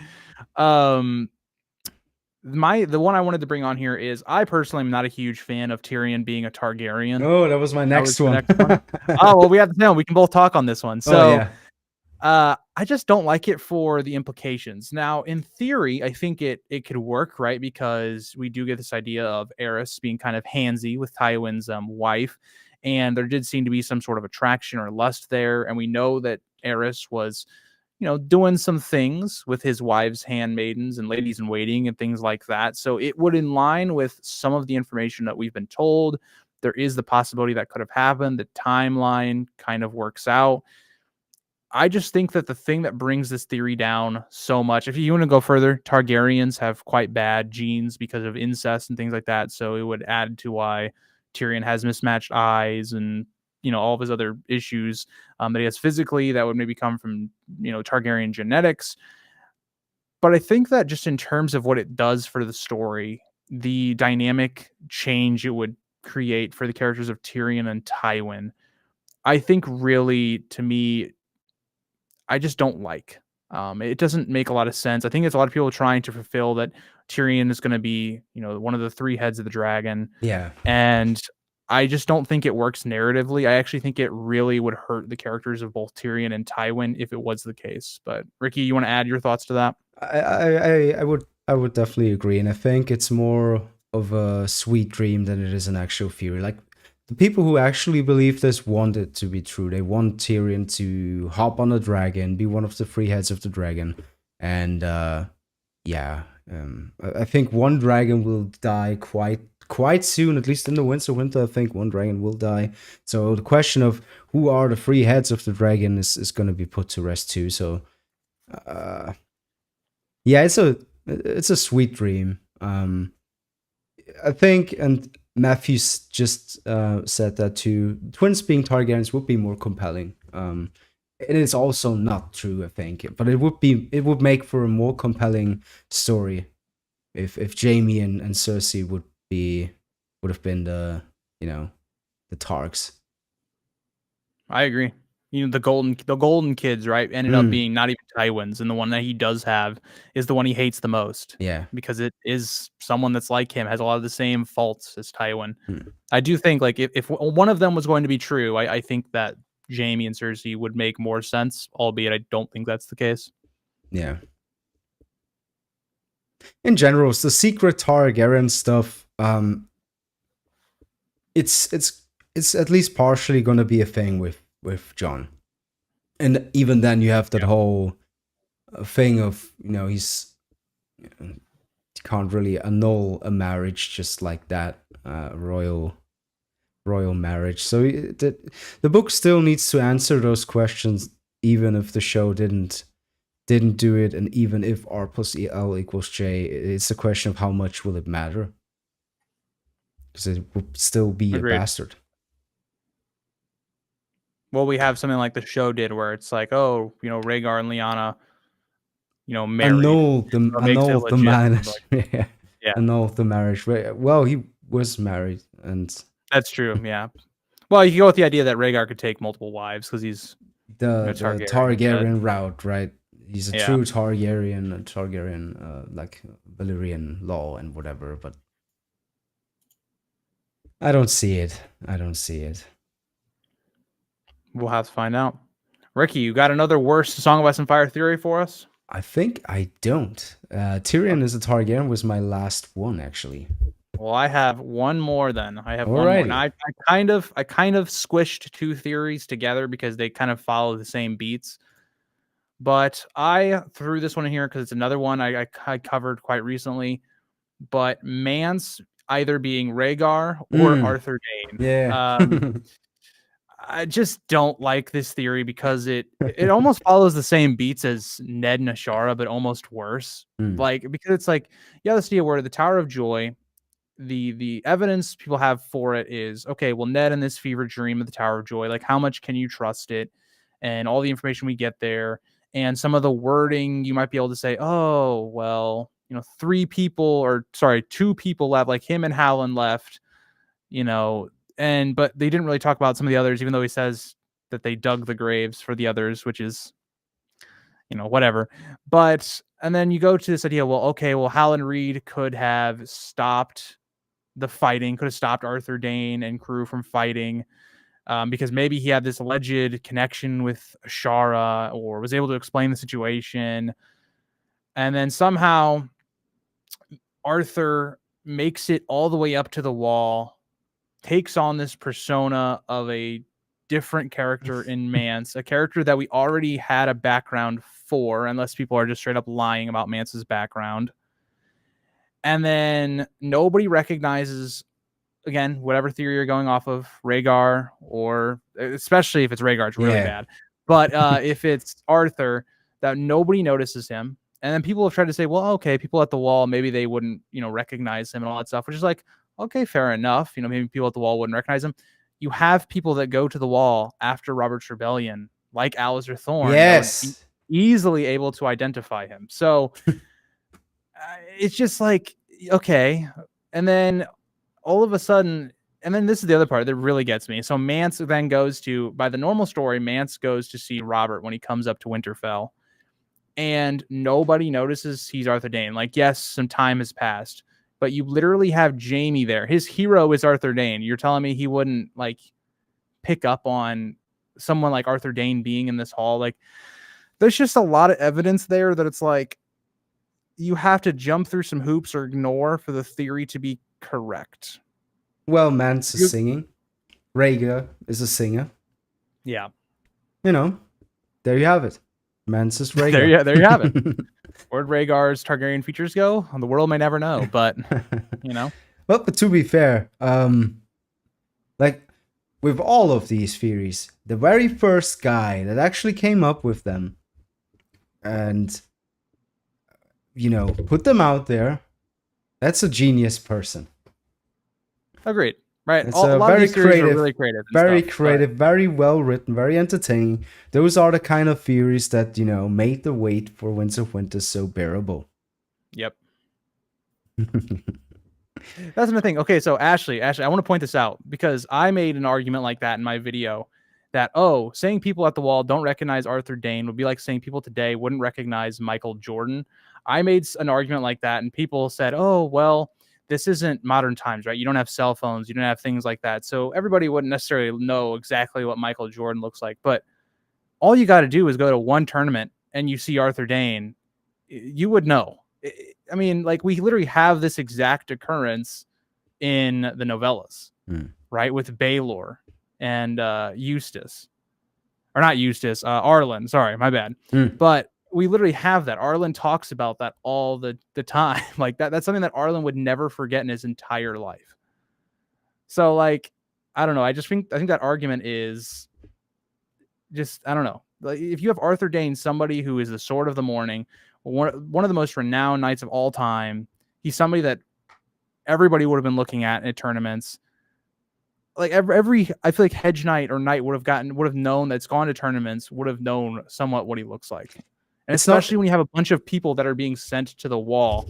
the one I wanted to bring on here is I personally am not a huge fan of Tyrion being a Targaryen. Oh, that was my next one. Oh, well, we have the same. We can both talk on this one. So, I just don't like it for the implications. Now, in theory, I think it could work, right? Because we do get this idea of Eris being kind of handsy with Tywin's wife, and there did seem to be some sort of attraction or lust there, and we know that Eris was, doing some things with his wife's handmaidens and ladies in waiting and things like that. So it would in line with some of the information that we've been told. There is the possibility that could have happened. The timeline kind of works out. I just think that the thing that brings this theory down so much, if you want to go further, Targaryens have quite bad genes because of incest and things like that. So it would add to why Tyrion has mismatched eyes and, all of his other issues that he has physically that would maybe come from, Targaryen genetics. But I think that just in terms of what it does for the story, the dynamic change it would create for the characters of Tyrion and Tywin, I think really, to me, I just don't like. It doesn't make a lot of sense. I think it's a lot of people trying to fulfill that Tyrion is going to be, one of the three heads of the dragon. Yeah. And I just don't think it works narratively. I actually think it really would hurt the characters of both Tyrion and Tywin if it was the case. But Ricky, you want to add your thoughts to that? I would definitely agree, and I think it's more of a sweet dream than it is an actual theory. Like, the people who actually believe this want it to be true. They want Tyrion to hop on a dragon, be one of the three heads of the dragon, and yeah, I think one dragon will die quite soon. At least in the winter, I think one dragon will die. So the question of who are the three heads of the dragon is going to be put to rest too. So, yeah, it's a sweet dream. I think, and Matthews just said that too. Twins being Targaryens would be more compelling. It is also not true, I think, but it would make for a more compelling story if Jaime and Cersei would have been the Targs. I agree. The golden kids, right, ended up being not even Tywin's, and the one that he does have is the one he hates the most. Yeah, because it is someone that's like him, has a lot of the same faults as Tywin. I do think, like, if one of them was going to be true, I think that Jaime and Cersei would make more sense, albeit I don't think that's the case. Yeah. In general, it's the secret Targaryen stuff. It's at least partially going to be a thing with Jon, and even then you have that whole thing of he's can't really annul a marriage just like that, royal marriage. So the book still needs to answer those questions, even if the show didn't do it, and even if R plus L equals J, it's a question of how much will it matter, because it would still be Agreed. a bastard. Well, we have something like the show did, where it's like, oh, Rhaegar and Lyanna, married. Annul the marriage. Yeah. Annul the marriage. Well, he was married, and that's true. Yeah. Well, you can go with the idea that Rhaegar could take multiple wives because he's the Targaryen route, right? He's a true Targaryen, like Valyrian law and whatever. But I don't see it. We'll have to find out. Ricky, you got another worse Song of Ice and Fire theory for us? I think I don't. Tyrion is a Targaryen was my last one, actually. Well, I have one more then. I have one more. And I kind of squished two theories together because they kind of follow the same beats. But I threw this one in here because it's another one I covered quite recently. But Mance either being Rhaegar or Arthur Dayne. Yeah. I just don't like this theory because it almost follows the same beats as Ned and Ashara, but almost worse. Like, because it's like, this idea where the Tower of Joy, the evidence people have for it is, okay, well, Ned in this fever dream of the Tower of Joy, like, how much can you trust it? And all the information we get there, and some of the wording, you might be able to say, oh, well, 2 people left, like him and Howland left, but they didn't really talk about some of the others, even though he says that they dug the graves for the others, which is, whatever. But, and then you go to this idea, well, okay, well, Howland Reed could have stopped the fighting, could have stopped Arthur Dayne and crew from fighting. because maybe he had this alleged connection with Ashara or was able to explain the situation. And then somehow Arthur makes it all the way up to the wall, takes on this persona of a different character in Mance, a character that we already had a background for, unless people are just straight up lying about Mance's background. And then nobody recognizes, again, whatever theory you're going off of, Rhaegar, or especially if it's Rhaegar, it's really bad. But if it's Arthur, that nobody notices him. And then people have tried to say, well, okay, people at the wall, maybe they wouldn't, recognize him and all that stuff, which is like, okay, fair enough. Maybe people at the wall wouldn't recognize him. You have people that go to the wall after Robert's Rebellion, like Alistair Thorne, Yes, easily able to identify him. So it's just like, okay. And then all of a sudden, and then this is the other part that really gets me. So Mance then goes to, by the normal story, Mance goes to see Robert when he comes up to Winterfell. And nobody notices he's Arthur Dayne. Like, yes, some time has passed, but you literally have Jaime there. His hero is Arthur Dayne. You're telling me he wouldn't pick up on someone like Arthur Dayne being in this hall? Like, there's just a lot of evidence there that it's like you have to jump through some hoops or ignore for the theory to be correct. Well, Mance is singing. Rhaegar is a singer. Yeah. There you have it. Mance is Rhaegar. There you have it. Where'd Rhaegar's Targaryen features go? The world may never know, but Well, but to be fair, with all of these theories, the very first guy that actually came up with them and put them out there, that's a genius person. Agreed. Right. It's a very creative, really creative, very well written, very entertaining. Those are the kind of theories that made the wait for Winds of Winter so bearable. Yep. That's my thing. Okay, so Ashley, I want to point this out because I made an argument like that in my video that, saying people at the wall don't recognize Arthur Dayne would be like saying people today wouldn't recognize Michael Jordan. I made an argument like that, and people said, oh, well, this isn't modern times, right? You don't have cell phones. You don't have things like that. So everybody wouldn't necessarily know exactly what Michael Jordan looks like. But all you got to do is go to one tournament and you see Arthur Dayne. You would know. I mean, we literally have this exact occurrence in the novellas, right? With Baelor and Eustace. Or not Eustace, Arlen. Sorry, my bad. But we literally have that. Arlen talks about that all the time. That's something that Arlen would never forget in his entire life. So I don't know. I think that argument is just, I don't know. If you have Arthur Dayne, somebody who is the Sword of the Morning, one of the most renowned knights of all time, he's somebody that everybody would have been looking at in tournaments. Every I feel like hedge knight or knight would have known that's gone to tournaments, would have known somewhat what he looks like. And especially when you have a bunch of people that are being sent to the wall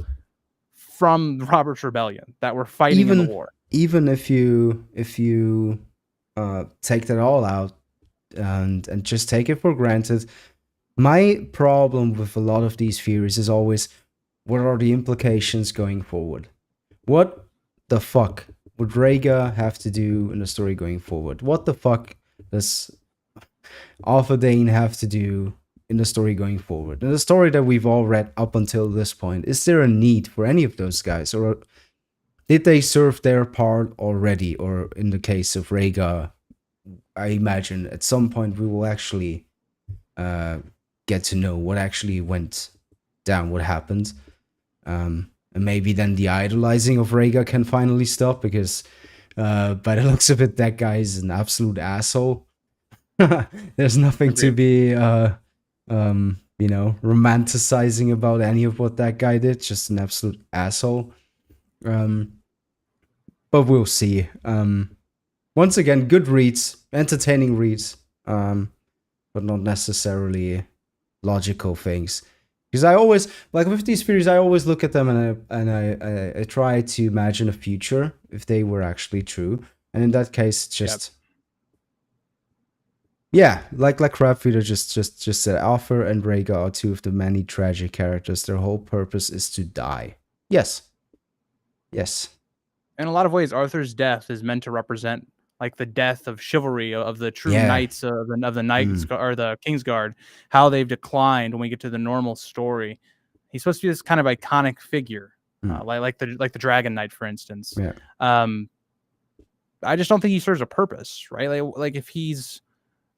from Robert's Rebellion that were fighting in the war. Even if you take that all out and just take it for granted, my problem with a lot of these theories is always, what are the implications going forward? What the fuck would Rhaegar have to do in the story going forward? What the fuck does Arthur Dayne have to do in the story going forward? In the story that we've all read up until this point, is there a need for any of those guys? Or did they serve their part already? Or in the case of Rhaegar, I imagine at some point we will actually get to know what actually went down, what happened. And maybe then the idolizing of Rhaegar can finally stop, because by the looks of it, that guy is an absolute asshole. There's nothing to be romanticizing about any of what that guy did. Just an absolute asshole. But we'll see. Once again, good reads, entertaining reads, but not necessarily logical things. Because I always, with these theories, I always look at them and I try to imagine a future if they were actually true. And in that case, just like Crabfeeder just said, Arthur and Rhaegar are two of the many tragic characters. Their whole purpose is to die. Yes. In a lot of ways, Arthur's death is meant to represent like the death of chivalry of the true Yeah. knights of the knights or the Kingsguard, how they've declined when we get to the normal story. He's supposed to be this kind of iconic figure, like the Dragon Knight, for instance. Yeah. I just don't think he serves a purpose, right? Like if he's,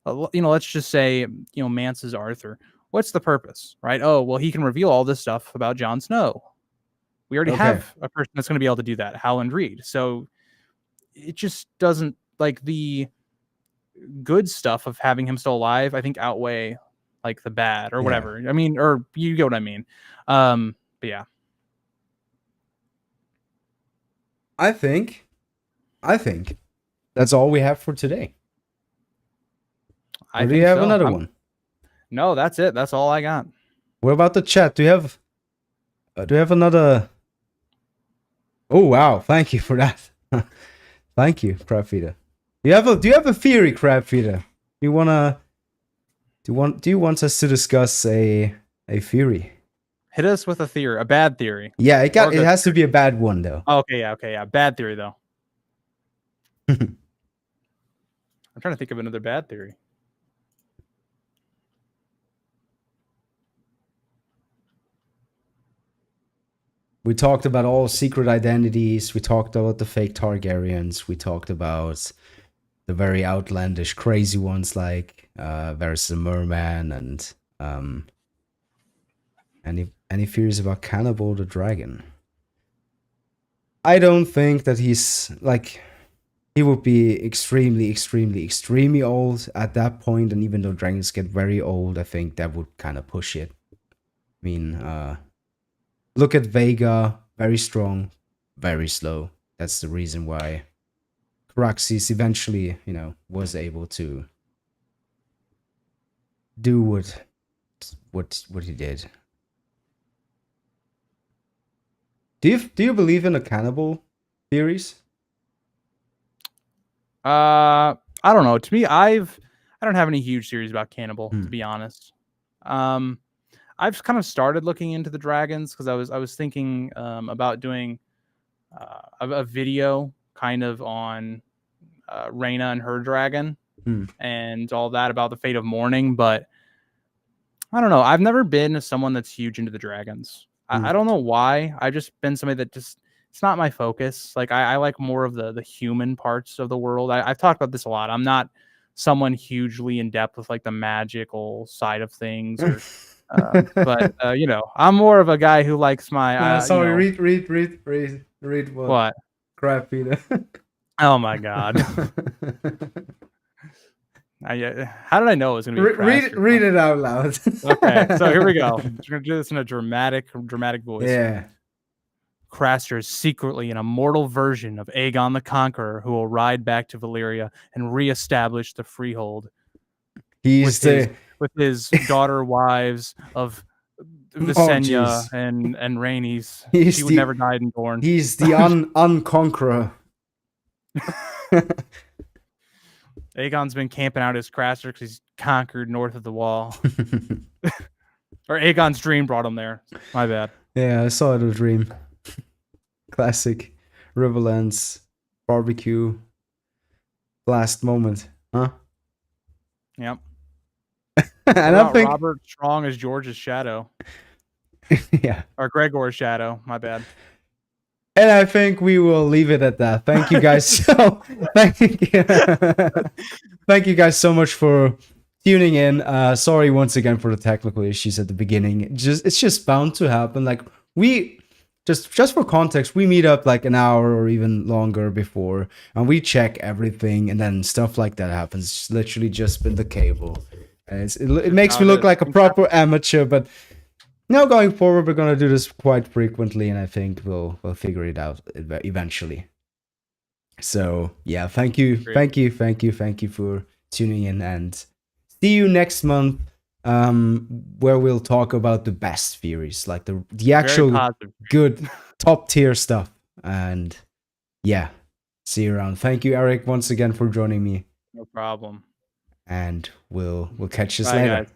let's just say, Mance is Arthur. What's the purpose, right? Oh, well, he can reveal all this stuff about Jon Snow. We already have a person that's going to be able to do that, Howland Reed. So it just doesn't, like, the good stuff of having him still alive, I think, outweigh like the bad or whatever. I mean, or you get what I mean. But yeah. I think that's all we have for today. Or do you have another one? No, that's it. That's all I got. What about the chat? Do you have another? Oh wow! Thank you for that. Thank you, Crabfeeder. Do you have a theory, Crabfeeder? Do you want us to discuss a theory? Hit us with a theory, a bad theory. Yeah, it has to be a bad one though. Oh, okay, yeah. Bad theory though. I'm trying to think of another bad theory. We talked about all secret identities. We talked about the fake Targaryens. We talked about the very outlandish, crazy ones like Is A Merman and any theories about Cannibal the Dragon. I don't think that he's like, he would be extremely, extremely, extremely old at that point, and even though dragons get very old, I think that would kind of push it. I mean, look at Vega, very strong, very slow. That's the reason why Caraxes eventually, was able to do what he did. Do you believe in the cannibal theories? I don't know. To me, I don't have any huge theories about cannibal, to be honest. I've kind of started looking into the dragons because I was thinking about doing a video kind of on Rhaena and her dragon and all that about the fate of mourning, but I don't know. I've never been someone that's huge into the dragons. I don't know why. I've just been somebody that just, it's not my focus. Like I like more of the human parts of the world. I've talked about this a lot. I'm not someone hugely in depth with like the magical side of things, or, but I'm more of a guy who likes my. Sorry, read what? Crap, Peter. Oh my god. How did I know it was going to be? Read it out loud. Okay, so here we go. We're going to do this in a dramatic voice. Yeah. Craster is secretly an immortal version of Aegon the Conqueror who will ride back to Valyria and reestablish the freehold. He's with his daughter wives of Visenya and Rhaenys. She would never die in Dorne. He's the unconqueror. Aegon's been camping out his Craster because he's conquered north of the wall. Or Aegon's dream brought him there. My bad. Yeah, I saw it in a dream. Classic Riverlands barbecue last moment, huh? Yep. And I think Robert Strong is George's shadow. Yeah. Or Gregor's shadow. My bad. And I think we will leave it at that. Thank you guys thank you guys so much for tuning in. Sorry once again for the technical issues at the beginning. It's just bound to happen. Like we just for context, we meet up like an hour or even longer before, and we check everything, and then stuff like that happens. It's literally just been the cable. And it makes me look like a proper amateur, but now going forward, we're gonna do this quite frequently, and I think we'll figure it out eventually. So yeah, thank you for tuning in, and see you next month, where we'll talk about the best theories, like the actual good top tier stuff. And yeah, see you around. Thank you, Eric, once again for joining me. No problem. And we'll catch you later. Guys.